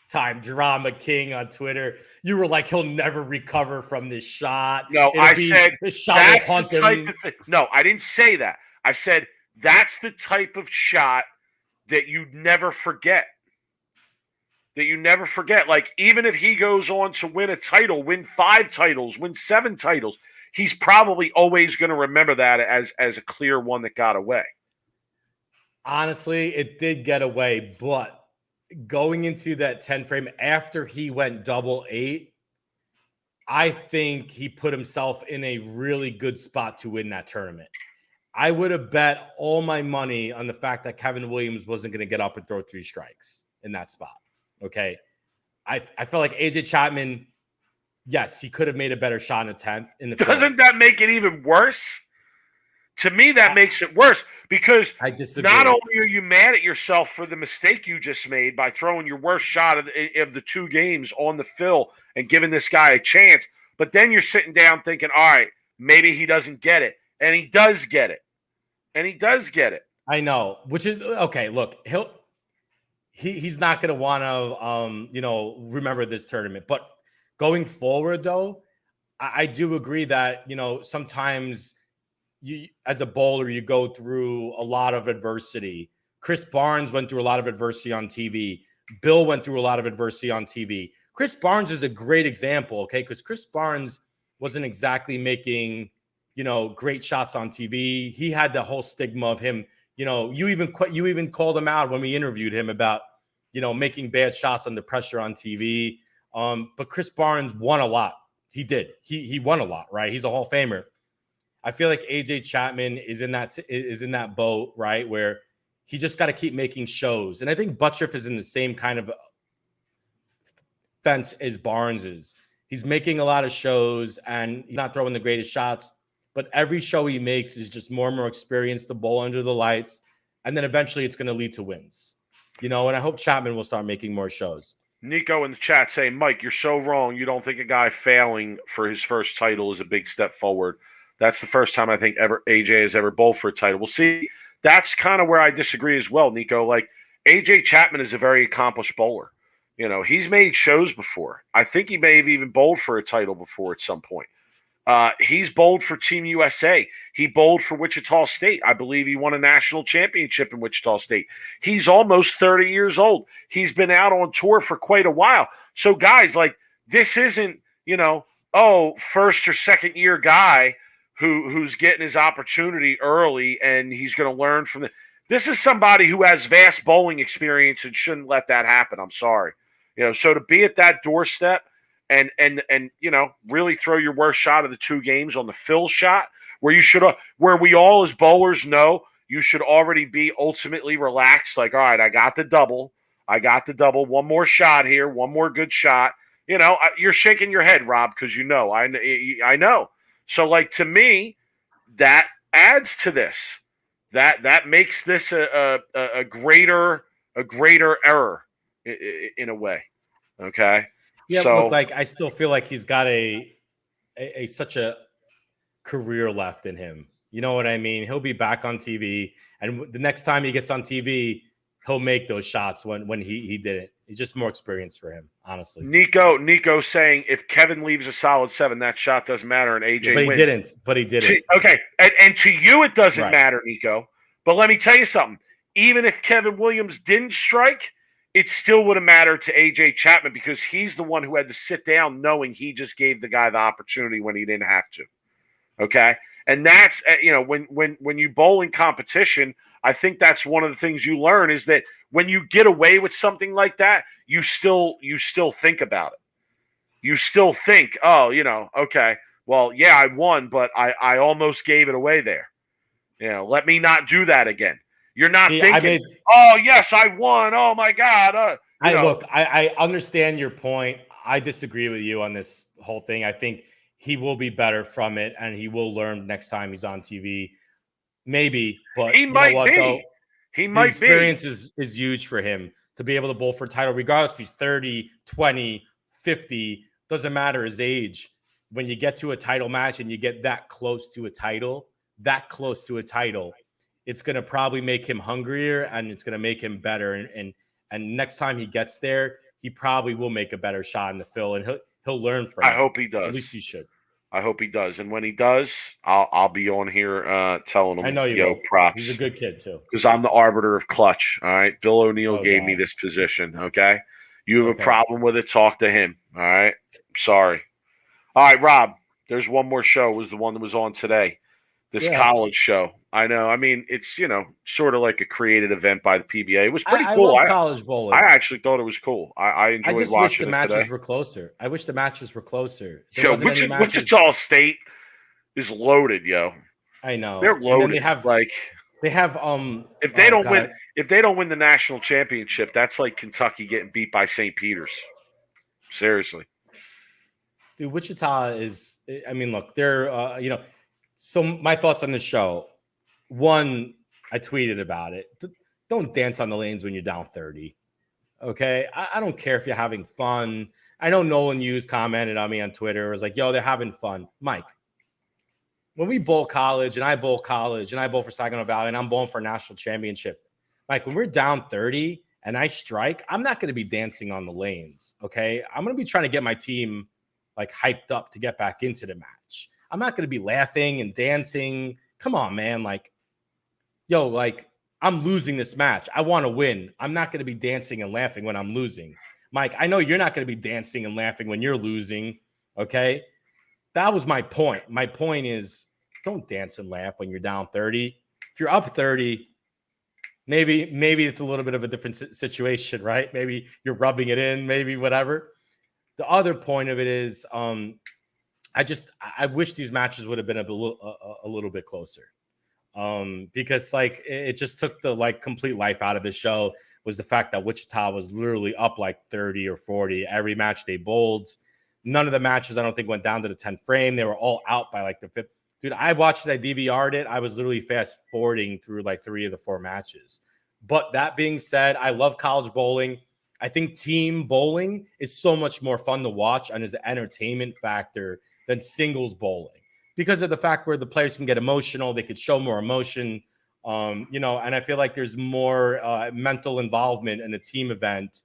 time drama king on Twitter. You were like, he'll never recover from this shot. No, I said this shot that's will the type of thing. No, I didn't say that. I said that's the type of shot that you never forget. That you never forget. Like, even if he goes on to win a title, win 5 titles, win 7 titles, he's probably always going to remember that as a clear one that got away. Honestly, it did get away, but going into that 10 frame after he went double 8, I think he put himself in a really good spot to win that tournament. I would have bet all my money on the fact that Kevin Williams wasn't going to get up and throw 3 strikes in that spot. Okay. I felt like AJ Chapman, yes, he could have made a better shot in the 10th. Doesn't that make it even worse? To me, that makes it worse because I disagree. Not only are you mad at yourself for the mistake you just made by throwing your worst shot of the 2 games on the fill and giving this guy a chance, but then you're sitting down thinking, all right, maybe he doesn't get it. And he does get it. I know, which is okay. Look, he's not going to want to, remember this tournament. But going forward, though, I do agree that, sometimes you, as a bowler, you go through a lot of adversity. Chris Barnes went through a lot of adversity on TV. Bill went through a lot of adversity on TV. Chris Barnes is a great example, okay? Because Chris Barnes wasn't exactly making, great shots on TV. He had the whole stigma of him. You even called him out when we interviewed him about, making bad shots under pressure on TV. But Chris Barnes won a lot. He did. He won a lot, right? He's a Hall of Famer. I feel like AJ Chapman is in that boat, right, where he just got to keep making shows. And I think Buttriff is in the same kind of fence as Barnes is. He's making a lot of shows and he's not throwing the greatest shots, but every show he makes is just more and more experience to bowl under the lights. And then eventually it's going to lead to wins, and I hope Chapman will start making more shows. Nico in the chat saying, Mike, you're so wrong. You don't think a guy failing for his first title is a big step forward. That's the first time I think AJ has ever bowled for a title. We'll see. That's kind of where I disagree as well, Nico. Like, AJ Chapman is a very accomplished bowler. He's made shows before. I think he may have even bowled for a title before at some point. He's bowled for Team USA. He bowled for Wichita State. I believe he won a national championship in Wichita State. He's almost 30 years old. He's been out on tour for quite a while. So, guys, like, this isn't, first or second year guy who's getting his opportunity early and he's going to learn from it. This is somebody who has vast bowling experience and shouldn't let that happen. I'm sorry. So to be at that doorstep and really throw your worst shot of the 2 games on the fill shot where we all as bowlers know you should already be ultimately relaxed. Like, all right, I got the double. One more shot here. One more good shot. You're shaking your head, Rob, because I know. So, like, to me, that adds to this. That makes this a greater error in a way. Okay. Yeah, so, look, like, I still feel like he's got such a career left in him. You know what I mean? He'll be back on TV, and the next time he gets on TV, he'll make those shots when he didn't. It's just more experience for him, honestly. Nico saying if Kevin leaves a solid 7, that shot doesn't matter, and AJ wins. But he didn't. Okay, and to you it doesn't matter, Nico. But let me tell you something. Even if Kevin Williams didn't strike, it still would have mattered to AJ Chapman because he's the one who had to sit down knowing he just gave the guy the opportunity when he didn't have to. Okay? And that's, when you bowl in competition, I think that's one of the things you learn is that when you get away with something like that, you still think about it. You still think, okay, well, yeah, I won, but I almost gave it away there. Let me not do that again. You're not thinking, oh, yes, I won. Oh, my God. Look, I understand your point. I disagree with you on this whole thing. I think he will be better from it, and he will learn next time he's on TV. Maybe, but He you know might what, be. though? He The might experience is huge for him to be able to bowl for a title, regardless if he's 30, 20, 50, doesn't matter his age. When you get to a title match and you get that close to a title, it's going to probably make him hungrier and it's going to make him better. And next time he gets there, he probably will make a better shot in the fill, and he'll learn from be. it. I hope he does. At least he should. I hope he does. And when he does, I'll be on here telling him, I know you will. props. He's a good kid, too. Because I'm the arbiter of clutch. All right. Bill O'Neill gave me God. this position. Okay. You have Okay. a problem with it, talk to him. All right. Sorry. All right, Rob. There's one more show. It was the one that was on today. This college show. I know. I mean, it's, sort of like a created event by the PBA. It was pretty cool. I love college bowling. I actually thought it was cool. I enjoyed I just watching wish the it matches today. were closer. I wish the matches were closer. Yo, Wichita State is loaded, yo. I know. They're loaded. They have if they don't win the national championship, that's like Kentucky getting beat by St. Peter's. Seriously. Dude, Wichita is, I mean, look, they're, so my thoughts on the show. One, I tweeted about it. Don't dance on the lanes when you're down 30. Okay. I don't care if you're having fun. I know Nolan Hughes commented on me on Twitter. It was like, yo, they're having fun. Mike, when we bowl college and I bowl for Saginaw Valley and I'm bowling for a national championship, Mike, when we're down 30 and I strike, I'm not going to be dancing on the lanes. Okay. I'm going to be trying to get my team like hyped up to get back into the match. I'm not going to be laughing and dancing. Come on, man. Like, yo, like I'm losing this match. I want to win. I'm not going to be dancing and laughing when I'm losing. Mike, I know you're not going to be dancing and laughing when you're losing. Okay. That was my point. My point is don't dance and laugh when you're down 30. If you're up 30, maybe it's a little bit of a different situation, right? Maybe you're rubbing it in, maybe whatever. The other point of it is I wish these matches would have been a little bit closer. Because like it just took the like complete life out of the show was the fact that Wichita was literally up like 30 or 40 every match they bowled. None of the matches I don't think went down to the 10th frame. They were all out by like the 5th. Dude, I watched it. I DVR'd it. I was literally fast forwarding through like 3 of the 4 matches. But that being said, I love college bowling. I think team bowling is so much more fun to watch and is an entertainment factor than singles bowling because of the fact where the players can get emotional. They could show more emotion, and I feel like there's more mental involvement in a team event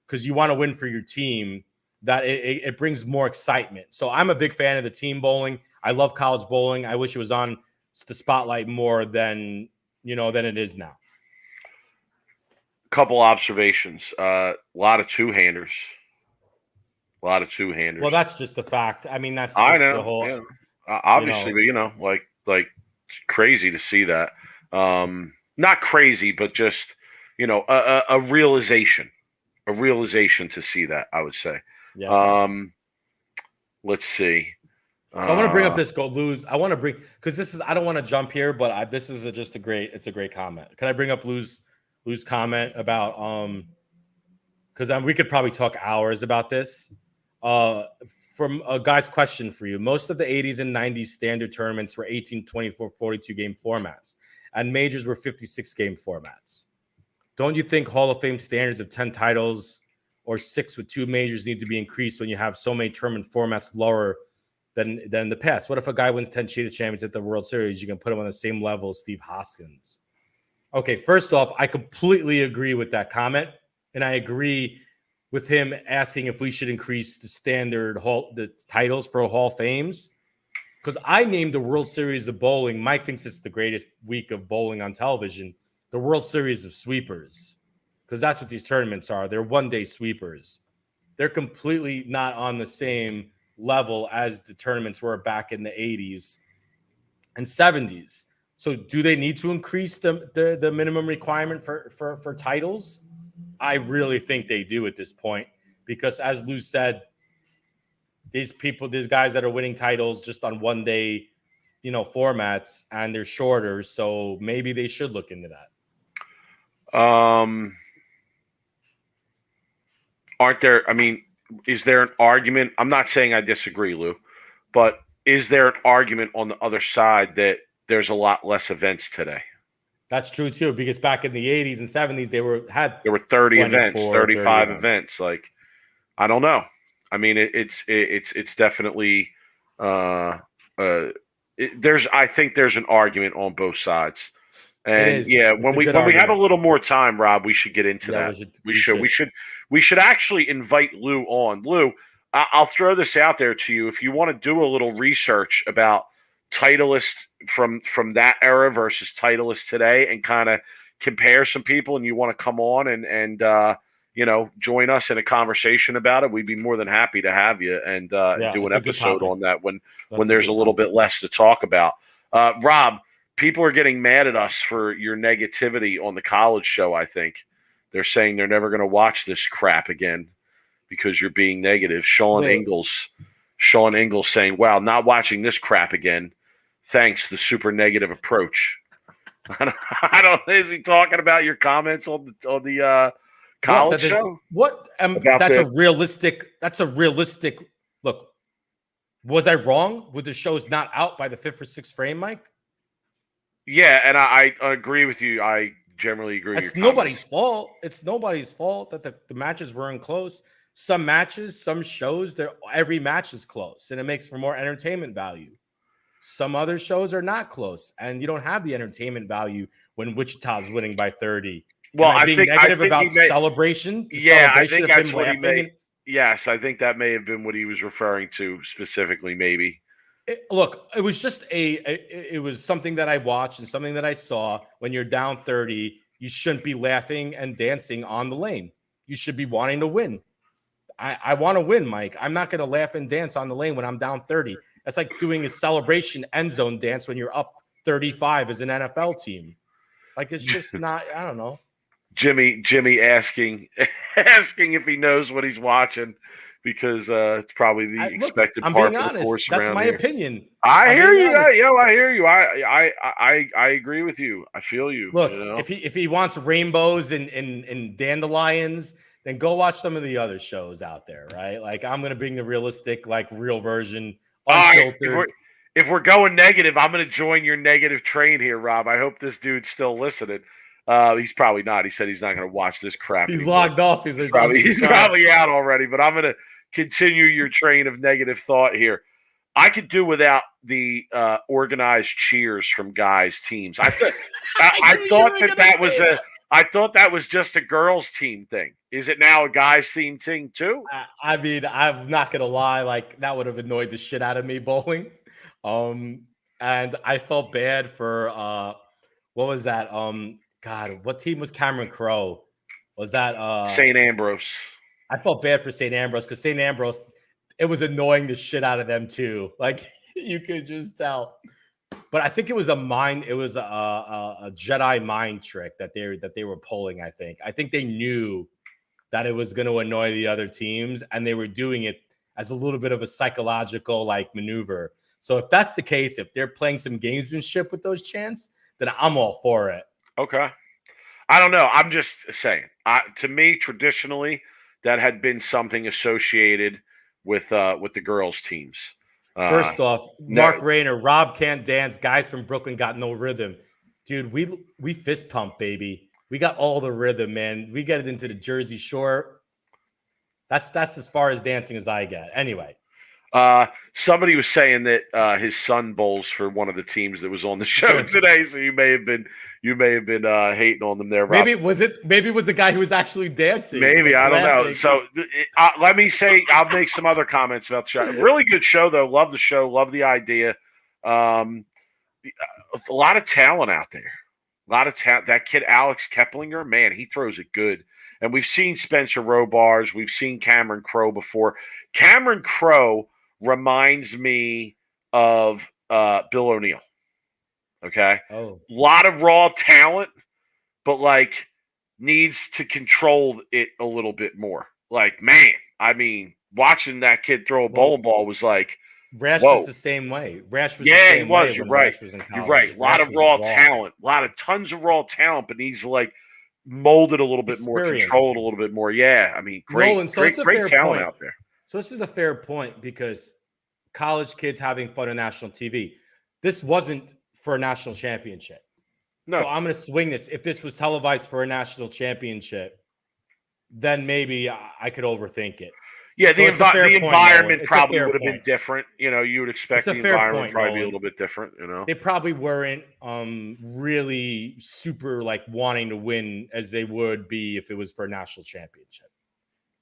because you want to win for your team. That it brings more excitement. So I'm a big fan of the team bowling. I love college bowling. I wish it was on the spotlight more than it is now. Couple observations. A lot of two-handers. Well, that's just the fact. I mean, that's just the whole. Yeah. Obviously, but like crazy to see that. Not crazy, but just a realization to see that. I would say. Yeah. Let's see. So I want to bring up this go lose. I want to bring because this is I don't want to jump here, but this is just a great comment. Can I bring up Lou's comment about because we could probably talk hours about this. From a guy's question for you. Most of the 80s and 90s standard tournaments were 18, 24, 42 game formats, and majors were 56 game formats. Don't you think Hall of Fame standards of 10 titles or 6 with 2 majors need to be increased when you have so many tournament formats lower than in the past? What if a guy wins 10 Cheetah Champions at the World Series? You can put him on the same level as Steve Hoskins. Okay, first off, I completely agree with that comment, and I agree with him asking if we should increase the the titles for Hall of Fames. Because I named the World Series of Bowling. Mike thinks it's the greatest week of bowling on television. The World Series of Sweepers. Because that's what these tournaments are. They're one-day sweepers. They're completely not on the same level as the tournaments were back in the 80s and 70s. So do they need to increase the minimum requirement for titles? I really think they do at this point because, as Lou said, these guys that are winning titles just on one day, formats, and they're shorter. So maybe they should look into that. Aren't there? I mean, is there an argument? I'm not saying I disagree, Lou, But is there an argument on the other side that there's a lot less events today? That's true too, because back in the 80s and 70s, there were 30 events, 35 30 events. Like, I don't know. I mean, it's definitely I think there's an argument on both sides. And yeah, when we have a little more time, Rob, we should get into that. We should actually invite Lou on. Lou, I'll throw this out there to you. If you want to do a little research about Titleist from that era versus Titleist today, and kind of compare some people, and you want to come on and join us in a conversation about it, we'd be more than happy to have you and do an episode on that when there's a little bit less to talk about. Rob, people are getting mad at us for your negativity on the college show. I think they're saying they're never going to watch this crap again because you're being negative. Sean Ingalls saying, "Wow, not watching this crap again. Thanks, the super negative approach." I don't. Is he talking about your comments on the college show? That's a realistic look. Was I wrong? With the show's not out by the 5th or 6th frame, Mike? Yeah, and I agree with you. I generally agree. It's nobody's fault. It's nobody's fault that the matches weren't close. Some matches, some shows, every match is close, and it makes for more entertainment value. Some other shows are not close, and you don't have the entertainment value when Wichita's winning by 30. Well, I think negative about celebration. Yeah, I think that's what he made. Yes, I think that may have been what he was referring to specifically, maybe. Look, it was just it was something that I watched and something that I saw. When you're down 30, you shouldn't be laughing and dancing on the lane. You should be wanting to win. I want to win, Mike. I'm not going to laugh and dance on the lane when I'm down 30. That's like doing a celebration end zone dance when you're up 35 as an NFL team. Like, it's just not, I don't know. Jimmy asking if he knows what he's watching, because it's probably the expected part of the course around here. That's my opinion. I hear you. I hear you. I agree with you. I feel you. Look, if he wants rainbows and dandelions, then go watch some of the other shows out there, right? Like, I'm gonna bring the realistic, like, real version. If we're going negative, I'm gonna join your negative train here, Rob. I hope this dude's still listening. He's probably not. He said he's not going to watch this crap. He's logged off. He's probably out already. But I'm going to continue your train of negative thought here. I could do without the organized cheers from guys' teams. I thought that was just a girls' team thing. Is it now a guys' team thing too? I mean, I'm not going to lie. Like, that would have annoyed the shit out of me, bowling. And I felt bad for what was that? God, what team was Cameron Crowe? Was that St. Ambrose? I felt bad for St. Ambrose because St. Ambrose, it was annoying the shit out of them too. Like, you could just tell. But I think it was a Jedi mind trick that they were pulling. I think they knew that it was going to annoy the other teams, and they were doing it as a little bit of a psychological, like, maneuver. So if that's the case, if they're playing some gamesmanship with those chants, then I'm all for it. Okay. I don't know. I'm just saying. To me, traditionally, that had been something associated with the girls' teams. First off, Mark Rayner, Rob can't dance. Guys from Brooklyn got no rhythm. Dude, we fist pump, baby. We got all the rhythm, man. We get it into the Jersey Shore. That's as far as dancing as I get. Anyway. Somebody was saying that his son bowls for one of the teams that was on the show today, so you may have been hating on them there, Rob. Maybe it was the guy who was actually dancing. Maybe, I don't know. So let me say, I'll make some other comments about the show. Really good show, though. Love the show. Love the idea. A lot of talent out there. A lot of talent. That kid Alex Keplinger, man, he throws it good. And we've seen Spencer Robars. We've seen Cameron Crowe before. Cameron Crowe reminds me of Bill O'Neill. Okay? Oh. A lot of raw talent, but, like, needs to control it a little bit more. Like, man, I mean, watching that kid throw a bowling ball was like, Rash was the same way. Rash was the same way. You're right. You're right. A lot of raw talent. Tons of raw talent, but needs to, like, mold it a little bit more, control it a little bit more. Yeah, I mean, great talent out there. So this is a fair point because college kids having fun on national TV. This wasn't for a national championship. No. So I'm going to swing this. If this was televised for a national championship, then maybe I could overthink it. Yeah, So the environment probably would have been point. different. You would expect the environment probably be a little bit different. They probably weren't really super like wanting to win as they would be if it was for a national championship.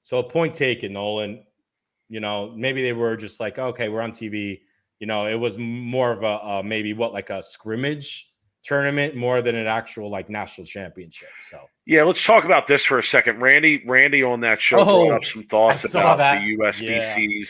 So a point taken, Nolan. Maybe they were just like, okay, we're on TV. It was more of a maybe like a scrimmage tournament more than an actual like national championship. So yeah, let's talk about this for a second. Randy on that show brought up some thoughts about the USBCs. Yeah.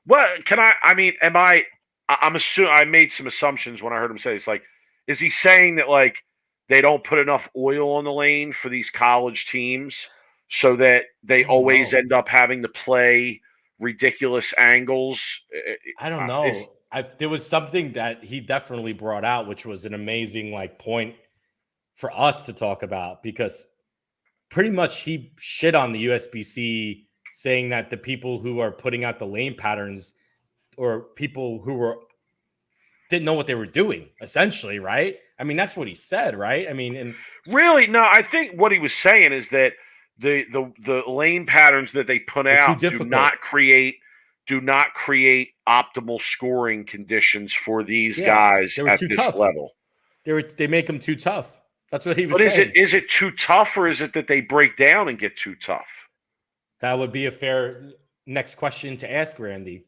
What can I'm assuming I made some assumptions when I heard him say it's like, is he saying that like they don't put enough oil on the lane for these college teams so that they always end up having to play ridiculous angles? I don't know. There was something that he definitely brought out, which was an amazing like point for us to talk about, because pretty much he shit on the USBC, saying that the people who are putting out the lane patterns or people who didn't know what they were doing, essentially, right? I mean, that's what he said, right? I mean, and really, no, I think what he was saying is that the lane patterns that they put out do not create optimal scoring conditions for these guys at this level. They make them too tough. That's what he was saying. But is it too tough, or is it that they break down and get too tough? That would be a fair next question to ask Randy.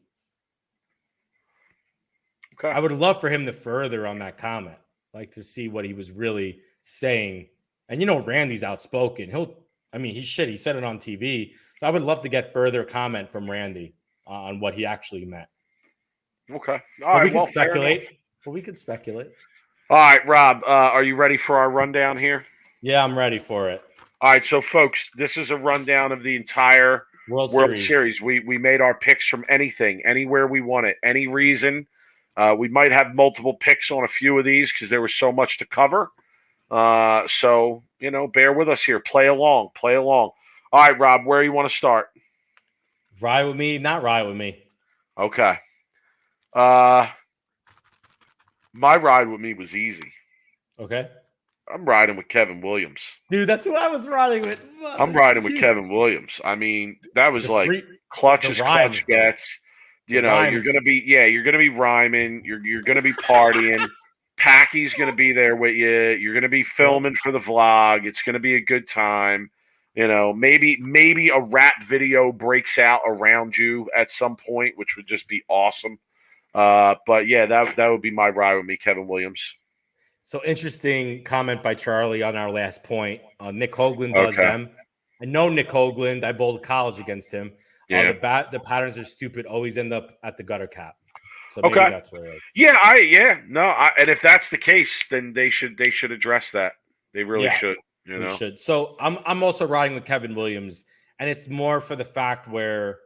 Okay. I would love for him to further on that comment, like to see what he was really saying. And Randy's outspoken. He said it on TV. So I would love to get further comment from Randy on what he actually meant. Okay. We can speculate. All right, Rob, are you ready for our rundown here? Yeah, I'm ready for it. All right, so folks, this is a rundown of the entire World Series. We made our picks from anything, anywhere we want it, any reason. We might have multiple picks on a few of these because there was so much to cover. So, bear with us here. Play along. All right, Rob, where you want to start? Ride with me, not ride with me. Okay. My ride with me was easy. Okay. I'm riding with Kevin Williams. Dude, that's who I was riding with. I'm riding with Kevin Williams. I mean, that was clutch as clutch gets. You're gonna be rhyming. You're gonna be partying. Packy's gonna be there with you. You're gonna be filming for the vlog. It's gonna be a good time. Maybe a rap video breaks out around you at some point, which would just be awesome. But yeah, that would be my ride with me, Kevin Williams. So interesting comment by Charlie on our last point. Nick Hoagland does them. I know Nick Hoagland. I bowled college against him. Yeah. The patterns are stupid. Always end up at the gutter cap. So maybe that's where it is. And if that's the case, then they should address that. They really should. They should. So I'm also riding with Kevin Williams, and it's more for the fact where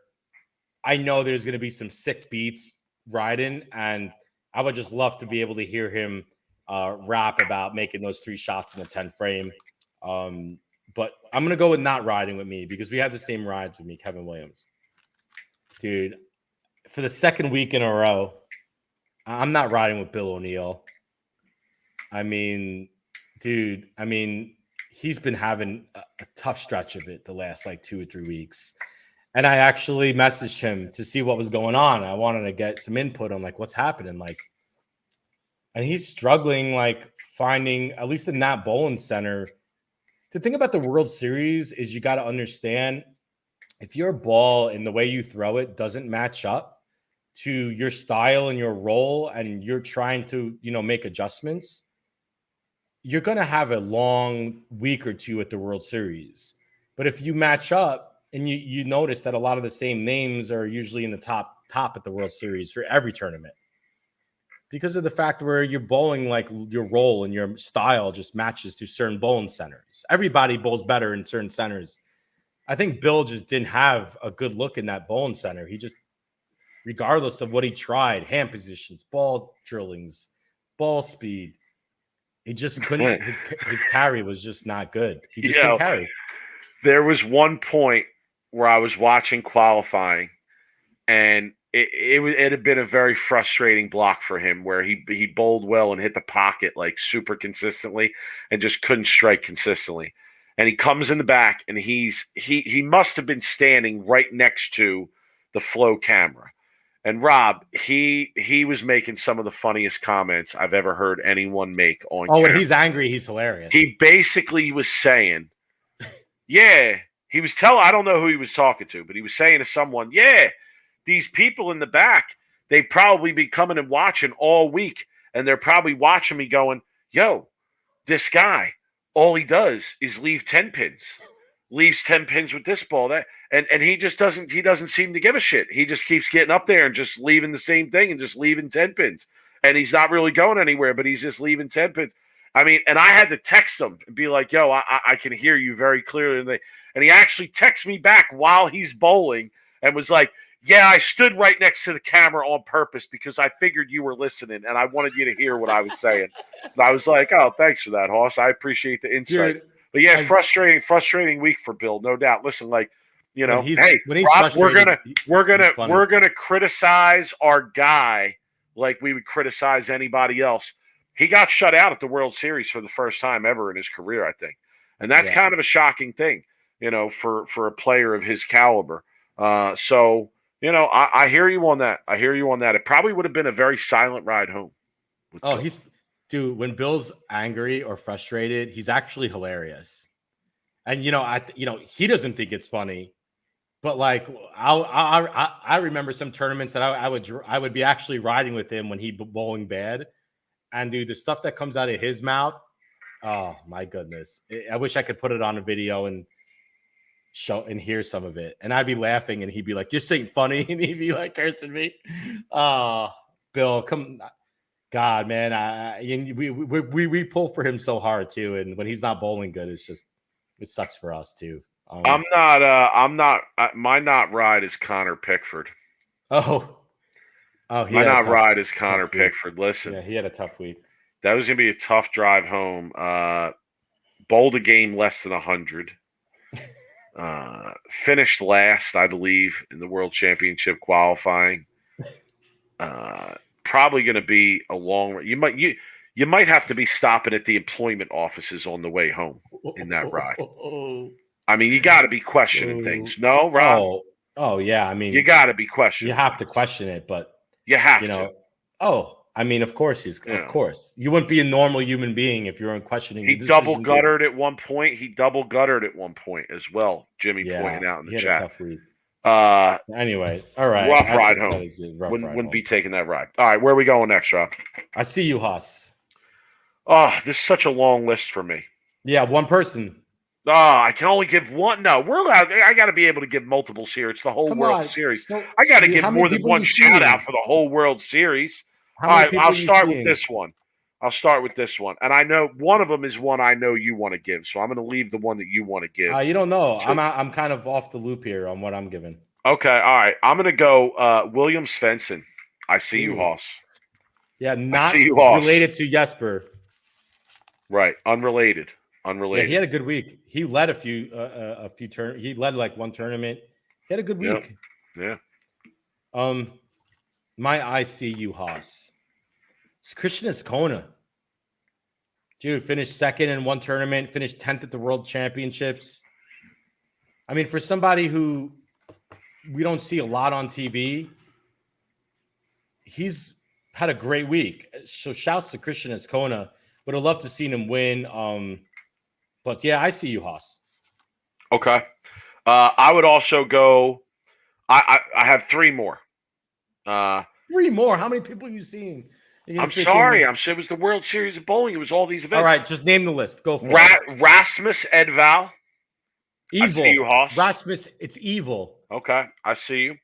I know there's going to be some sick beats riding, and I would just love to be able to hear him rap about making those 3 shots in a 10 frame. But I'm going to go with not riding with me because we have the same rides with me, Kevin Williams. Dude, for the second week in a row, I'm not riding with Bill O'Neill. He's been having a tough stretch of it the last 2 or 3 weeks. And I actually messaged him to see what was going on. I wanted to get some input on what's happening. And he's struggling finding, at least in that bowling center. The thing about the World Series is you got to understand, if your ball and the way you throw it doesn't match up to your style and your role, and you're trying to, make adjustments, you're going to have a long week or two at the World Series. But if you match up and you notice that a lot of the same names are usually in the top at the World Series for every tournament, because of the fact where you're bowling, your role and your style just matches to certain bowling centers. Everybody bowls better in certain centers. I think Bill just didn't have a good look in that bowling center. He just, regardless of what he tried, hand positions, ball drillings, ball speed, he just couldn't. His carry was just not good. He just couldn't carry. There was one point where I was watching qualifying, and it had been a very frustrating block for him where he bowled well and hit the pocket like super consistently and just couldn't strike consistently. And he comes in the back and he must have been standing right next to the flow camera. And Rob, he was making some of the funniest comments I've ever heard anyone make on camera. When he's angry, he's hilarious. He basically was saying, yeah, I don't know who he was talking to, but he was saying to someone, yeah, these people in the back, they probably be coming and watching all week, and they're probably watching me going, yo, this guy, all he does is leave 10 pins. Leaves 10 pins with this ball. And he just doesn't seem to give a shit. He just keeps getting up there and just leaving the same thing and just leaving 10 pins. And he's not really going anywhere, but he's just leaving 10 pins. I mean, and I had to text him and be like, yo, I can hear you very clearly. And he actually texted me back while he's bowling and was like, yeah, I stood right next to the camera on purpose because I figured you were listening and I wanted you to hear what I was saying. And I was like, oh, thanks for that, Hoss. I appreciate the insight. Dude, but yeah, frustrating week for Bill, no doubt. Listen, like, you know, hey, Rob, we're gonna criticize our guy like we would criticize anybody else. He got shut out at the World Series for the first time ever in his career, I think, and that's kind of a shocking thing, you know, for a player of his caliber. So. You know, I hear you on that. It probably would have been a very silent ride home. Dude, when Bill's angry or frustrated, he's actually hilarious. And, you know, he doesn't think it's funny, but like, I remember some tournaments that I would be actually riding with him when he bowling bad. And dude, the stuff that comes out of his mouth, oh my goodness. I wish I could put it on a video and show and hear some of it, and I'd be laughing and he'd be like, "This ain't funny," and he'd be like cursing me. Bill, come, God, man, we pull for him so hard too, and when he's not bowling good, it sucks for us too. My not ride is Connor Pickford. My not ride is Connor Pickford. Listen, yeah, he had a tough week. That was gonna be a tough drive home. Bowled a game less than 100. Finished last, I believe, in the World Championship qualifying. Probably going to be a long. You might have to be stopping at the employment offices on the way home in that ride. I mean, you got to be questioning things. No, Rob. Oh yeah. I mean, you got to be questioning. You have to question it, but you have to. Oh, I mean, of course of course. You wouldn't be a normal human being if you weren't questioning. He double guttered at one point. As well. Jimmy pointed out in the chat. Had a tough week. Anyway, all right. Rough ride home. Wouldn't be taking that ride. All right, where are we going next, Rob? I see you, Haas. Oh, this is such a long list for me. Yeah, one person. I can only give one. No, we're allowed. I got to be able to give multiples here. It's the whole World Series. So, I got to give more than one shout out for the whole World Series. All right, I'll start with this one. And I know one of them is one I know you want to give, so I'm going to leave the one that you want to give. You don't know. I'm kind of off the loop here on what I'm giving. Okay, all right. I'm going to go William Svensson. I see you, Hoss. Yeah, not related to Jesper. Right, unrelated. Yeah, he had a good week. He led a few he led like one tournament. He had a good week. Yeah. My ICU Haas. It's Christian Escona. Dude, finished second in one tournament, finished 10th at the World Championships. I mean, for somebody who we don't see a lot on TV, he's had a great week. So shouts to Christian Escona. Would have loved to seen him win. But yeah, I see you, Haas. Okay. I would also go. I have three more. Three more? How many people are you seeing? I'm sorry. I'm saying it was the World Series of Bowling. It was all these events. All right, just name the list. Go for it. Rasmus Edval. Evil. I see you, Hoss. Rasmus, it's evil. Okay, I see you.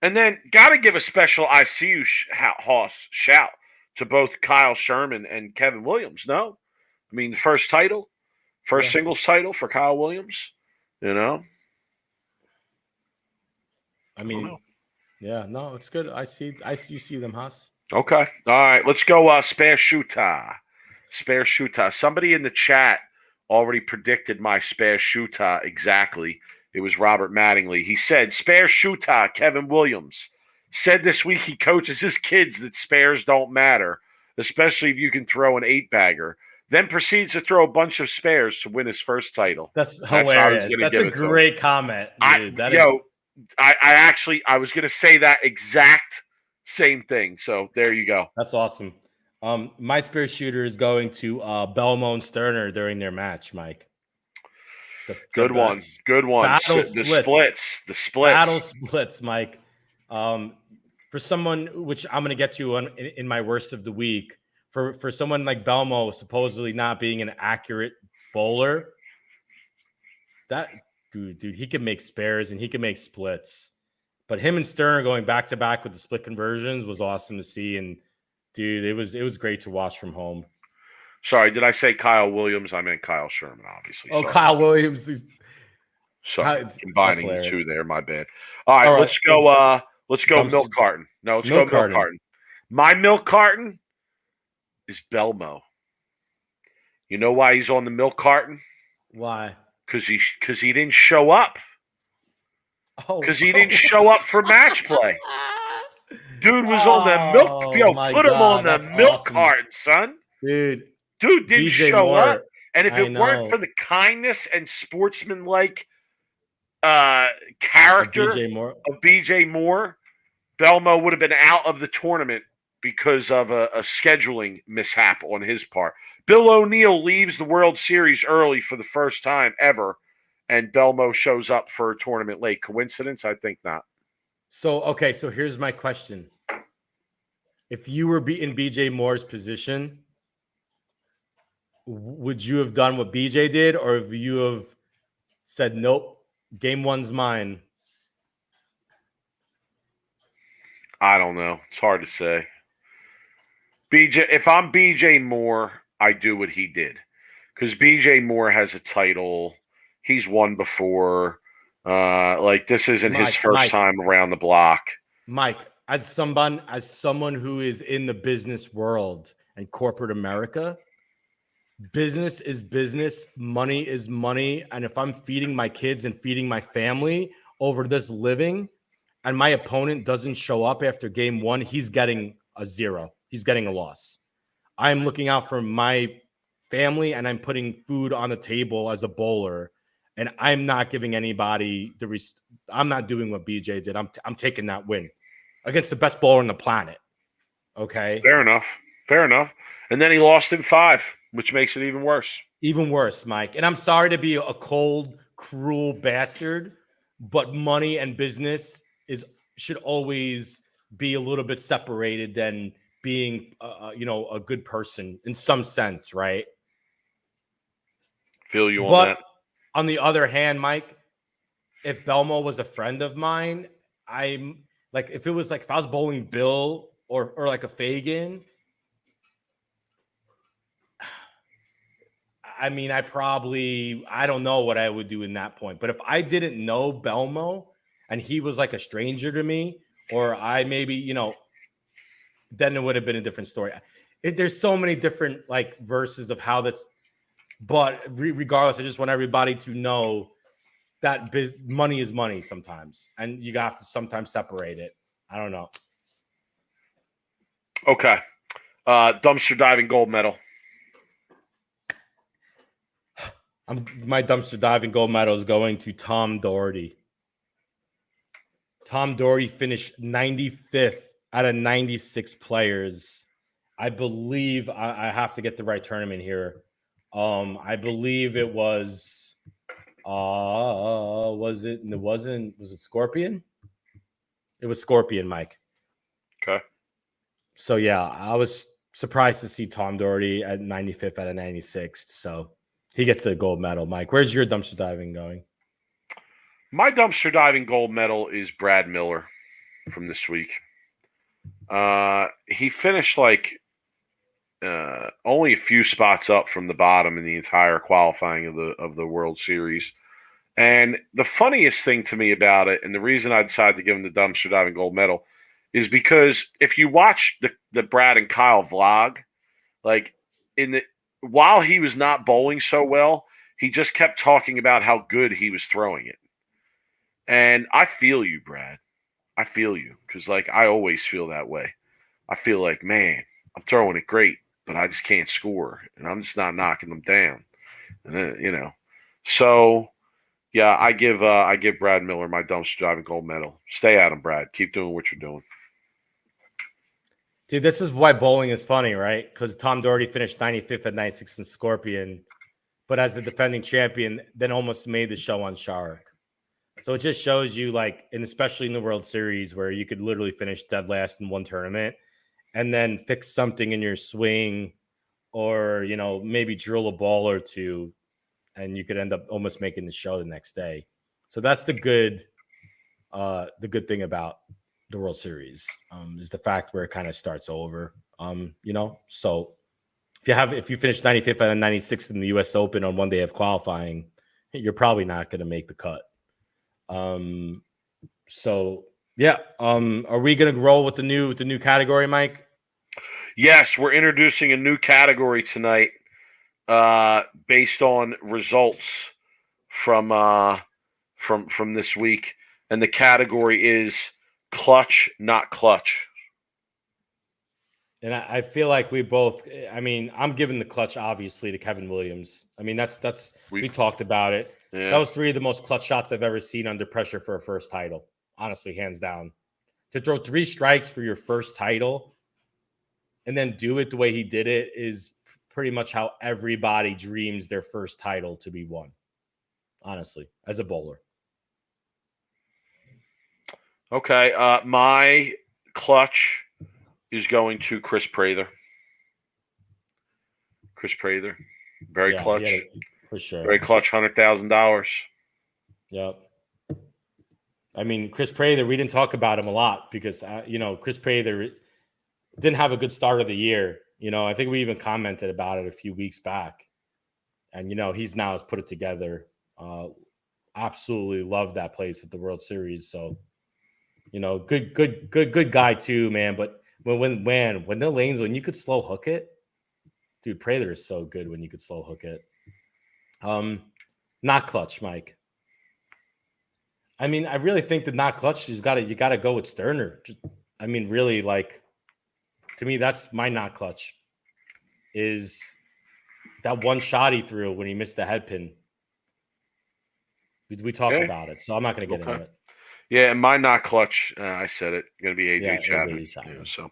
And then got to give a special I see you, Hoss, shout to both Kyle Sherman and Kevin Williams. No? I mean, the first singles title for Kyle Williams, you know? I mean, yeah, no, it's good. I see you see them, Haas. Okay. All right, let's go Spare Shuta. Somebody in the chat already predicted my Spare Shuta exactly. It was Robert Mattingly. He said, Spare Shuta, Kevin Williams. said this week he coaches his kids that spares don't matter, especially if you can throw an 8-bagger. Then proceeds to throw a bunch of spares to win his first title. That's how I was hilarious. gonna That's give a it to him. great comment, dude. I was going to say that exact same thing. So there you go. That's awesome. My spear shooter is going to Belmo and Sterner during their match, Mike. Good one. Battle splits. The splits. Battle splits, Mike. For someone, which I'm going to get to in my worst of the week, for someone like Belmo supposedly not being an accurate bowler, that dude, he can make spares and he can make splits. But him and Sterner going back to back with the split conversions was awesome to see. And dude, it was great to watch from home. Sorry, did I say Kyle Williams? I meant Kyle Sherman, obviously. Oh, sorry. Kyle Williams. Sorry, combining the two there. My bad. All right, let's go. Let's go milk carton. No, let's go milk carton. My milk carton is Belmo. You know why he's on the milk carton? Why? Because he didn't show up. Because he didn't show up for match play. Dude was on the milk. Yo, put him on the milk carton, son. Dude didn't DJ show Moore, up. And if it weren't for the kindness and sportsman-like character of BJ Moore, Belmo would have been out of the tournament because of a scheduling mishap on his part. Bill O'Neill leaves the World Series early for the first time ever, and Belmo shows up for a tournament late. Coincidence? I think not. So here's my question. If you were in BJ Moore's position, would you have done what BJ did, or if you have said, nope, game one's mine? I don't know. It's hard to say. If I'm BJ Moore, I do what he did. Because BJ Moore has a title. He's won before. This isn't his first time around the block. Mike, as someone who is in the business world and corporate America, business is business, money is money. And if I'm feeding my kids and feeding my family over this living, and my opponent doesn't show up after game one, he's getting a 0. He's getting a loss. I'm looking out for my family, and I'm putting food on the table as a bowler, and I'm not giving anybody I'm not doing what BJ did. I'm taking that win against the best bowler on the planet. Okay? Fair enough. And then he lost in 5, which makes it even worse. Even worse, Mike. And I'm sorry to be a cold, cruel bastard, but money and business should always be a little bit separated than being, a good person in some sense, right? Feel you on that. On the other hand, Mike, if Belmo was a friend of mine, I'm like, if I was bowling Bill or like a Fagan, I mean, I don't know what I would do in that point. But if I didn't know Belmo and he was like a stranger to me, or I maybe, then it would have been a different story. There's so many different verses of how that's, but regardless, I just want everybody to know that money is money sometimes, and you have to sometimes separate it. I don't know. Okay. Dumpster diving gold medal. My dumpster diving gold medal is going to Tom Doherty. Tom Doherty finished 95th out of 96 players. I believe I have to get the right tournament here. I believe it was was it Scorpion? It was Scorpion, Mike. Okay. So yeah, I was surprised to see Tom Doherty at 95th out of 96. So he gets the gold medal. Mike, where's your dumpster diving going? My dumpster diving gold medal is Brad Miller from this week. He finished only a few spots up from the bottom in the entire qualifying of the World Series. And the funniest thing to me about it, and the reason I decided to give him the dumpster diving gold medal, is because if you watch the Brad and Kyle vlog, while he was not bowling so well, he just kept talking about how good he was throwing it. And I feel you, Brad. I feel you because like I always feel that way. I feel like, man, I'm throwing it great, but I just can't score, and I'm just not knocking them down. And then, so yeah, I give Brad Miller my dumpster diving gold medal. Stay at him, Brad. Keep doing what you're doing. Dude, this is why bowling is funny, right? Because Tom Doherty finished 95th at 96 in Scorpion, but as the defending champion, then almost made the show on Shark. So it just shows you, like, and especially in the World Series, where you could literally finish dead last in one tournament and then fix something in your swing, or maybe drill a ball or two, and you could end up almost making the show the next day. So that's the good thing about the World Series, is the fact where it kind of starts over. So if you finish 95th and 96th in the U.S. Open on one day of qualifying, you're probably not going to make the cut. So yeah. Are we going to roll with the new category, Mike? Yes, we're introducing a new category tonight, based on results from this week, and the category is clutch, not clutch. And I feel like we both. I mean, I'm giving the clutch obviously to Kevin Williams. I mean, that's we talked about it. Yeah. That was 3 of the most clutch shots I've ever seen under pressure for a first title. Honestly, hands down. To throw 3 strikes for your first title and then do it the way he did it is pretty much how everybody dreams their first title to be won. Honestly, as a bowler. Okay, my clutch is going to Chris Prather. Chris Prather, very clutch, for sure. Very clutch, $100,000. Yep. I mean, Chris Prather, we didn't talk about him a lot because Chris Prather didn't have a good start of the year. I think we even commented about it a few weeks back, and he's now has put it together. Absolutely love that place at the World Series. So, good guy too, man. But when the lanes, when you could slow hook it, dude, Prather is so good when you could slow hook it. Not clutch, Mike. I mean, I really think that not clutch, you got to go with Sterner. Really, like, to me, that's my not clutch, is that one shot he threw when he missed the head pin. We talked about it, so I'm not going to get into it. Yeah, and my not clutch, I said it, going to be AJ Chapman. So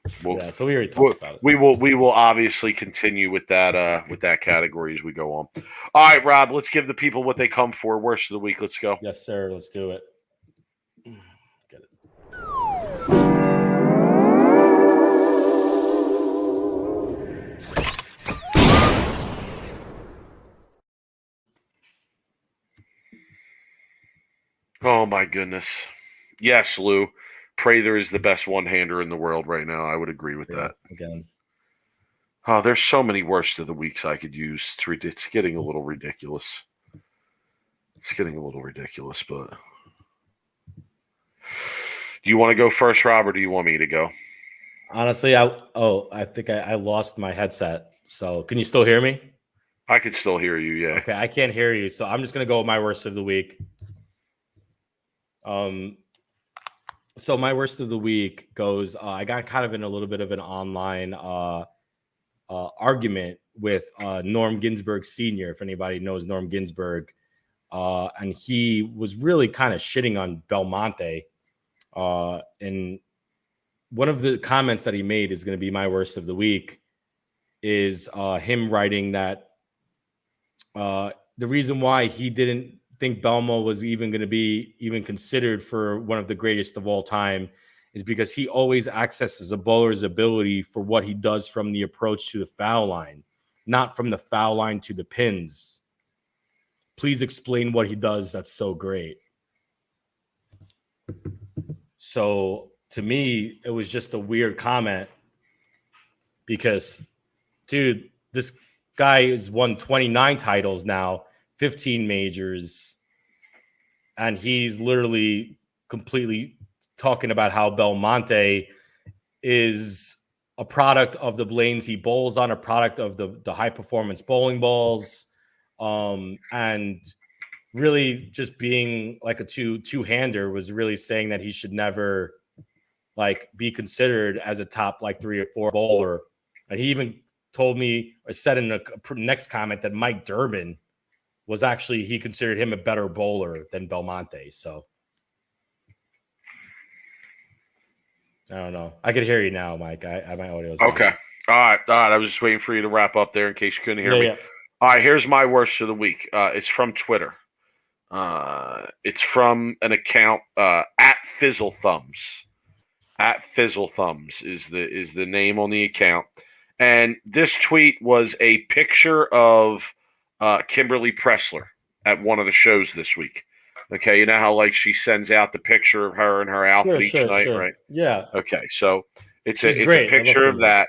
we already talked about it. We will obviously continue with that category as we go on. All right, Rob, let's give the people what they come for. Worst of the week. Let's go. Yes, sir. Let's do it. Get it. Oh my goodness. Yes, Lou. Prather is the best one-hander in the world right now. I would agree with that. Again. Oh, there's so many worst of the weeks I could use. It's getting a little ridiculous. But do you want to go first, Rob, or do you want me to go? Honestly, I think I lost my headset. So can you still hear me? I can still hear you, yeah. Okay, I can't hear you, so I'm just gonna go with my worst of the week. So my worst of the week goes, I got kind of in a little bit of an online argument with Norm Ginsburg Sr., if anybody knows Norm Ginsburg. And he was really kind of shitting on Belmonte. And one of the comments that he made is going to be my worst of the week, is him writing that the reason why he didn't think Belmo was even going to be even considered for one of the greatest of all time is because he always accesses a bowler's ability for what he does from the approach to the foul line, not from the foul line to the pins. Please explain what he does that's so great. So to me, it was just a weird comment because, dude, this guy has won 29 titles now, 15 majors, and he's literally completely talking about how Belmonte is a product of the lanes he bowls on, a product of the high-performance bowling balls, and really just being like a two-hander, was really saying that he should never like be considered as a top like 3 or 4 bowler. And he even told me or said in the next comment that Mike Durbin was actually, he considered him a better bowler than Belmonte. So I don't know. I could hear you now, Mike. My audio's okay. All right. I was just waiting for you to wrap up there in case you couldn't hear me. Yeah. All right. Here's my worst of the week. It's from Twitter. It's from an account at Fizzle Thumbs. At Fizzle Thumbs is the name on the account, and this tweet was a picture of Kimberly Pressler at one of the shows this week. Okay, you know how like she sends out the picture of her and her outfit each night, right? Yeah. Okay, so it's a great. picture of that.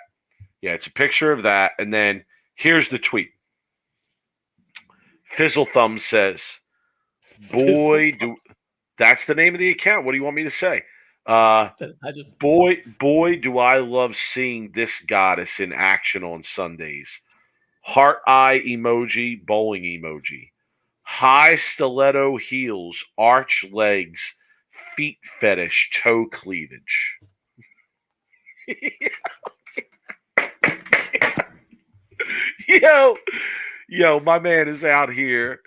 Yeah, it's a picture of that, and then here's the tweet. Fizzle Thumbs says, "Boy, that's the name of the account. What do you want me to say? Boy, do I love seeing this goddess in action on Sundays. Heart eye emoji, bowling emoji. High stiletto heels, arch legs, feet fetish, toe cleavage." Yo, my man is out here.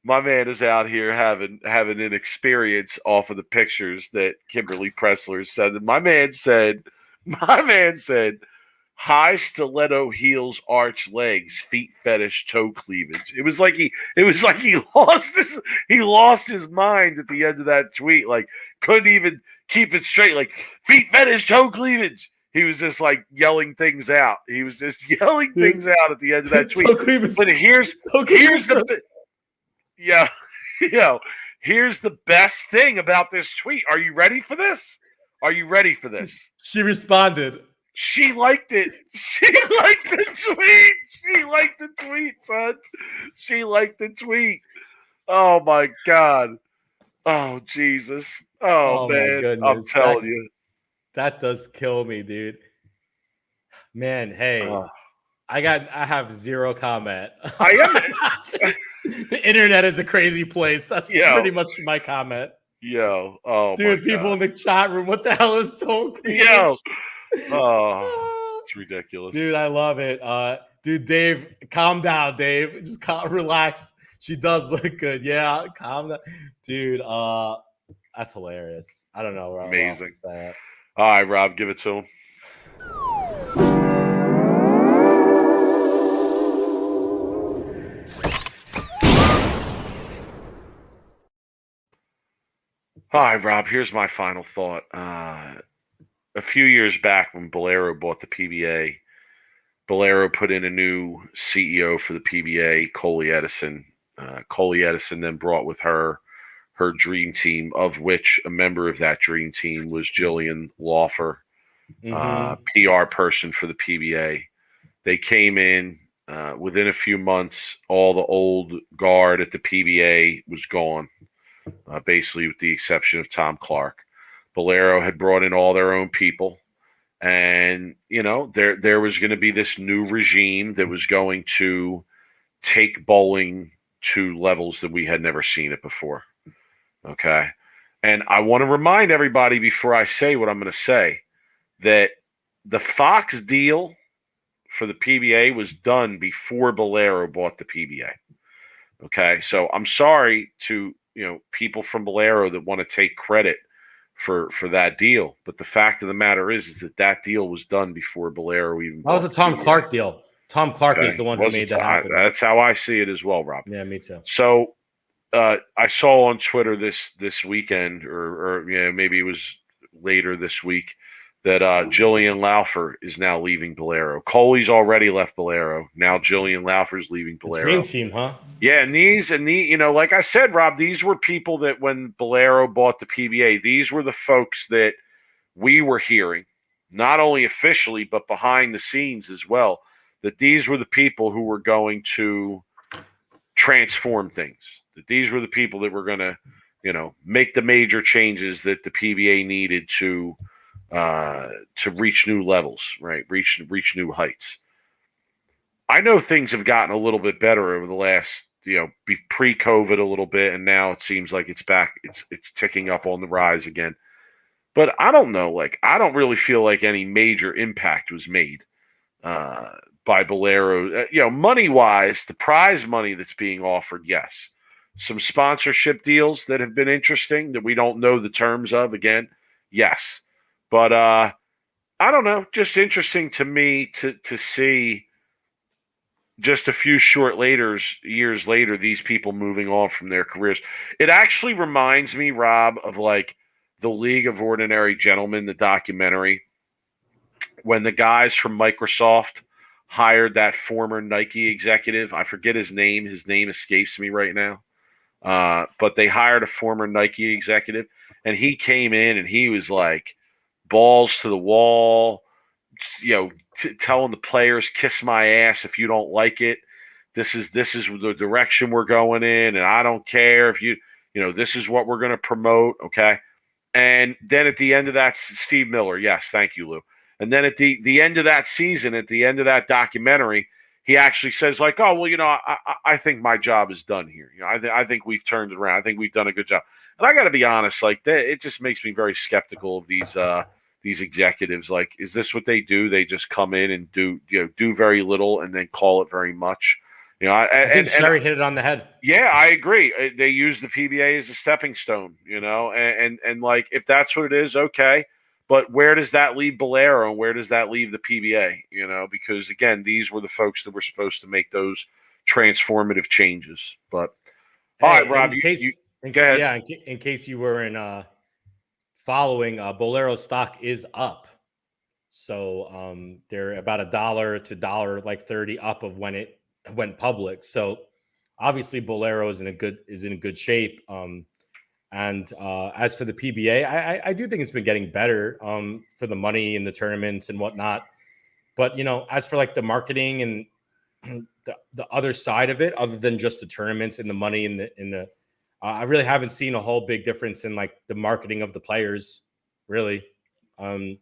My man is out here having an experience off of the pictures that Kimberly Pressler said. My man said, high stiletto heels, arch legs, feet fetish, toe cleavage. It was like he lost his mind at the end of that tweet. Like couldn't even keep it straight. Like feet fetish, toe cleavage. He was just like yelling things out. He was just yelling things out at the end of that tweet. But here's the. Yeah, here's the best thing about this tweet. Are you ready for this? She responded. She liked it. She liked the tweet. She liked the tweet, son. She liked the tweet. Oh, my God. Oh, Jesus. Oh man. I'm telling you. That does kill me, dude. Man, hey. I have zero comment. I am. The internet is a crazy place. That's pretty much my comment. Oh, dude, people in the chat room, what the hell is toe cleavage? It's ridiculous. Dude, I love it. Dude, Dave, calm down, Dave. Just relax. She does look good. Yeah, calm down. Dude, that's hilarious. I don't know. Amazing. All right, Rob, give it to him. All right, Rob, here's my final thought. A few years back when Bolero bought the PBA, Bolero put in a new CEO for the PBA, Coley Edison. Coley Edison then brought with her dream team, of which a member of that dream team was Jillian Laufer, PR person for the PBA. They came in within a few months. All the old guard at the PBA was gone. Basically with the exception of Tom Clark. Bolero had brought in all their own people, and there was going to be this new regime that was going to take bowling to levels that we had never seen it before. Okay, and I want to remind everybody before I say what I'm going to say that the Fox deal for the PBA was done before Bolero bought the PBA. Okay, so I'm sorry to people from Bolero that want to take credit for that deal, but the fact of the matter is that deal was done before Bolero even. That was a Tom Clark deal. Tom Clark is the one who made that happen. That's how I see it as well, Rob. Yeah, me too. So I saw on Twitter this weekend, or maybe it was later this week, that Jillian Laufer is now leaving Bolero. Coley's already left Bolero. Now Jillian Laufer's leaving Bolero. Dream team, huh? Yeah, and like I said, Rob, these were people that when Bolero bought the PBA, these were the folks that we were hearing, not only officially, but behind the scenes as well, that these were the people who were going to transform things. That these were the people that were going to, make the major changes that the PBA needed to reach new levels, right? Reach new heights. I know things have gotten a little bit better over the last, pre-COVID a little bit, and now it seems like it's back. It's ticking up on the rise again. But I don't know. Like, I don't really feel like any major impact was made by Bolero. Money wise, the prize money that's being offered, yes. Some sponsorship deals that have been interesting that we don't know the terms of, again, yes. But I don't know. Just interesting to me to see just a few years later, these people moving on from their careers. It actually reminds me, Rob, of like the League of Ordinary Gentlemen, the documentary, when the guys from Microsoft hired that former Nike executive. I forget his name. His name escapes me right now. But they hired a former Nike executive, and he came in and he was like balls to the wall, telling the players, kiss my ass if you don't like it. This is the direction we're going in, and I don't care if this is what we're going to promote, okay? And then at the end of that, Steve Miller, yes, thank you, Lou. And then at the end of that season, at the end of that documentary, he actually says like, oh, well, I think my job is done here. I think we've turned it around. I think we've done a good job. And I got to be honest, like it just makes me very skeptical of these executives. Like, is this what they do? They just come in and do very little and then call it very much. I think Sherry hit it on the head. Yeah, I agree. They use the PBA as a stepping stone, and like if that's what it is, okay. But where does that leave Bolero and where does that leave the PBA? Because again, these were the folks that were supposed to make those transformative changes. But all right, Rob, go ahead. Yeah, in case you weren't following, Bolero stock is up. So they're about $1 to $1.30 up of when it went public. So obviously Bolero is in a good shape. And as for the PBA, I do think it's been getting better for the money in the tournaments and whatnot. But as for like the marketing and the other side of it, other than just the tournaments and the money in the I really haven't seen a whole big difference in like the marketing of the players. Really, I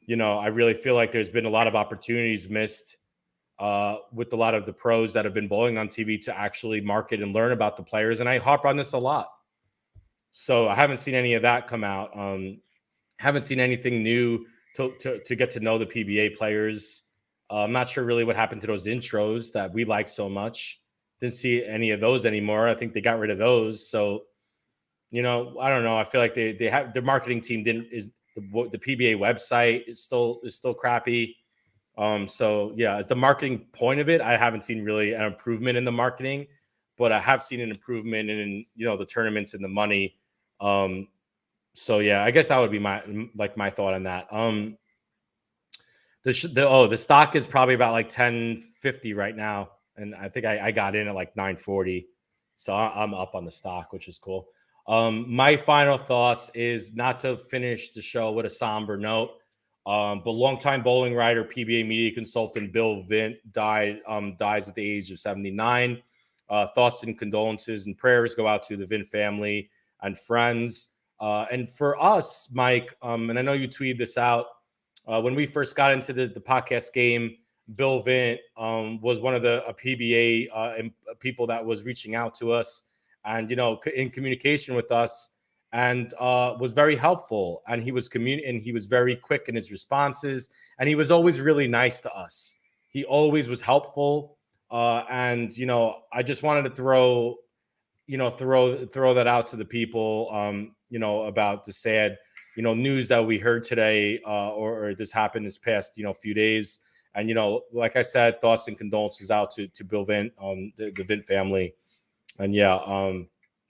really feel like there's been a lot of opportunities missed with a lot of the pros that have been bowling on TV to actually market and learn about the players. And I harp on this a lot. So I haven't seen any of that come out. Haven't seen anything new to get to know the PBA players. I'm not sure really what happened to those intros that we like so much. Didn't see any of those anymore. I think they got rid of those. So, I don't know. I feel like they have the marketing team the PBA website is still crappy. So yeah, as the marketing point of it, I haven't seen really an improvement in the marketing, but I have seen an improvement in the tournaments and the money. So yeah, I guess that would be my thought on that. The stock is probably about like 10.50 right now, and I think I got in at like 9.40, so I'm up on the stock, which is cool. My final thoughts is not to finish the show with a somber note, but longtime bowling writer, PBA media consultant Bill Vint dies at the age of 79. Thoughts and condolences and prayers go out to the Vint family and friends. And for us, Mike, and I know you tweeted this out, when we first got into the podcast game, Bill Vint was one of the PBA people that was reaching out to us and, in communication with us and was very helpful. And he was and he was very quick in his responses. And he was always really nice to us. He always was helpful. And, I just wanted to throw that out to the people, about the sad, news that we heard today, or this happened this past, few days. And, like I said, thoughts and condolences out to Bill Vint, the Vint family. And yeah,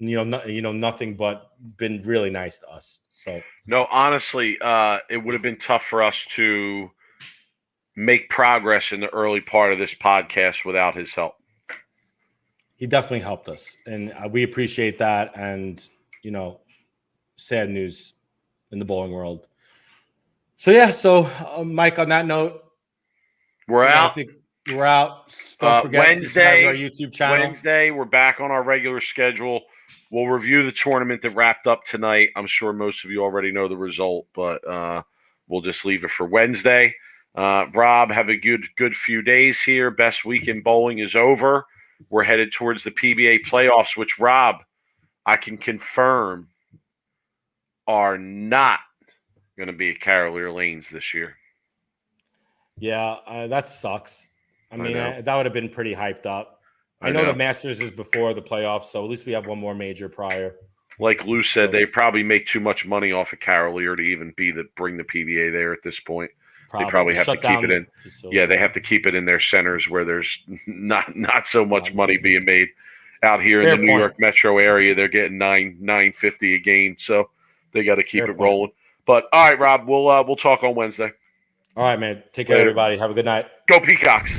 nothing but been really nice to us. So no, honestly, it would have been tough for us to make progress in the early part of this podcast without his help. He definitely helped us, and we appreciate that. And sad news in the bowling world. So yeah, Mike, on that note, we're out. I think we're out. Don't forget to subscribe to our YouTube channel. Wednesday, we're back on our regular schedule. We'll review the tournament that wrapped up tonight. I'm sure most of you already know the result, but we'll just leave it for Wednesday. Rob, have a good few days here. Best week in bowling is over. We're headed towards the PBA playoffs, which, Rob, I can confirm are not going to be at Carolier Lanes this year. Yeah, that sucks. I mean, know. that would have been pretty hyped up. I know the Masters is before the playoffs, so at least we have one more major prior. Like Lou said, they probably make too much money off of Carolier to even bring the PBA there at this point. They probably have to keep it in. Yeah, they have to keep it in their centers where there's not so much money being made. Out here in the New York metro area, they're getting $9.50 a game, so they got to keep it rolling. But all right, Rob, we'll talk on Wednesday. All right, man. Take care, everybody. Have a good night. Go Peacocks.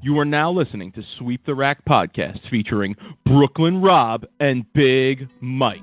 You are now listening to Sweep the Rack podcast featuring Brooklyn Rob and Big Mike.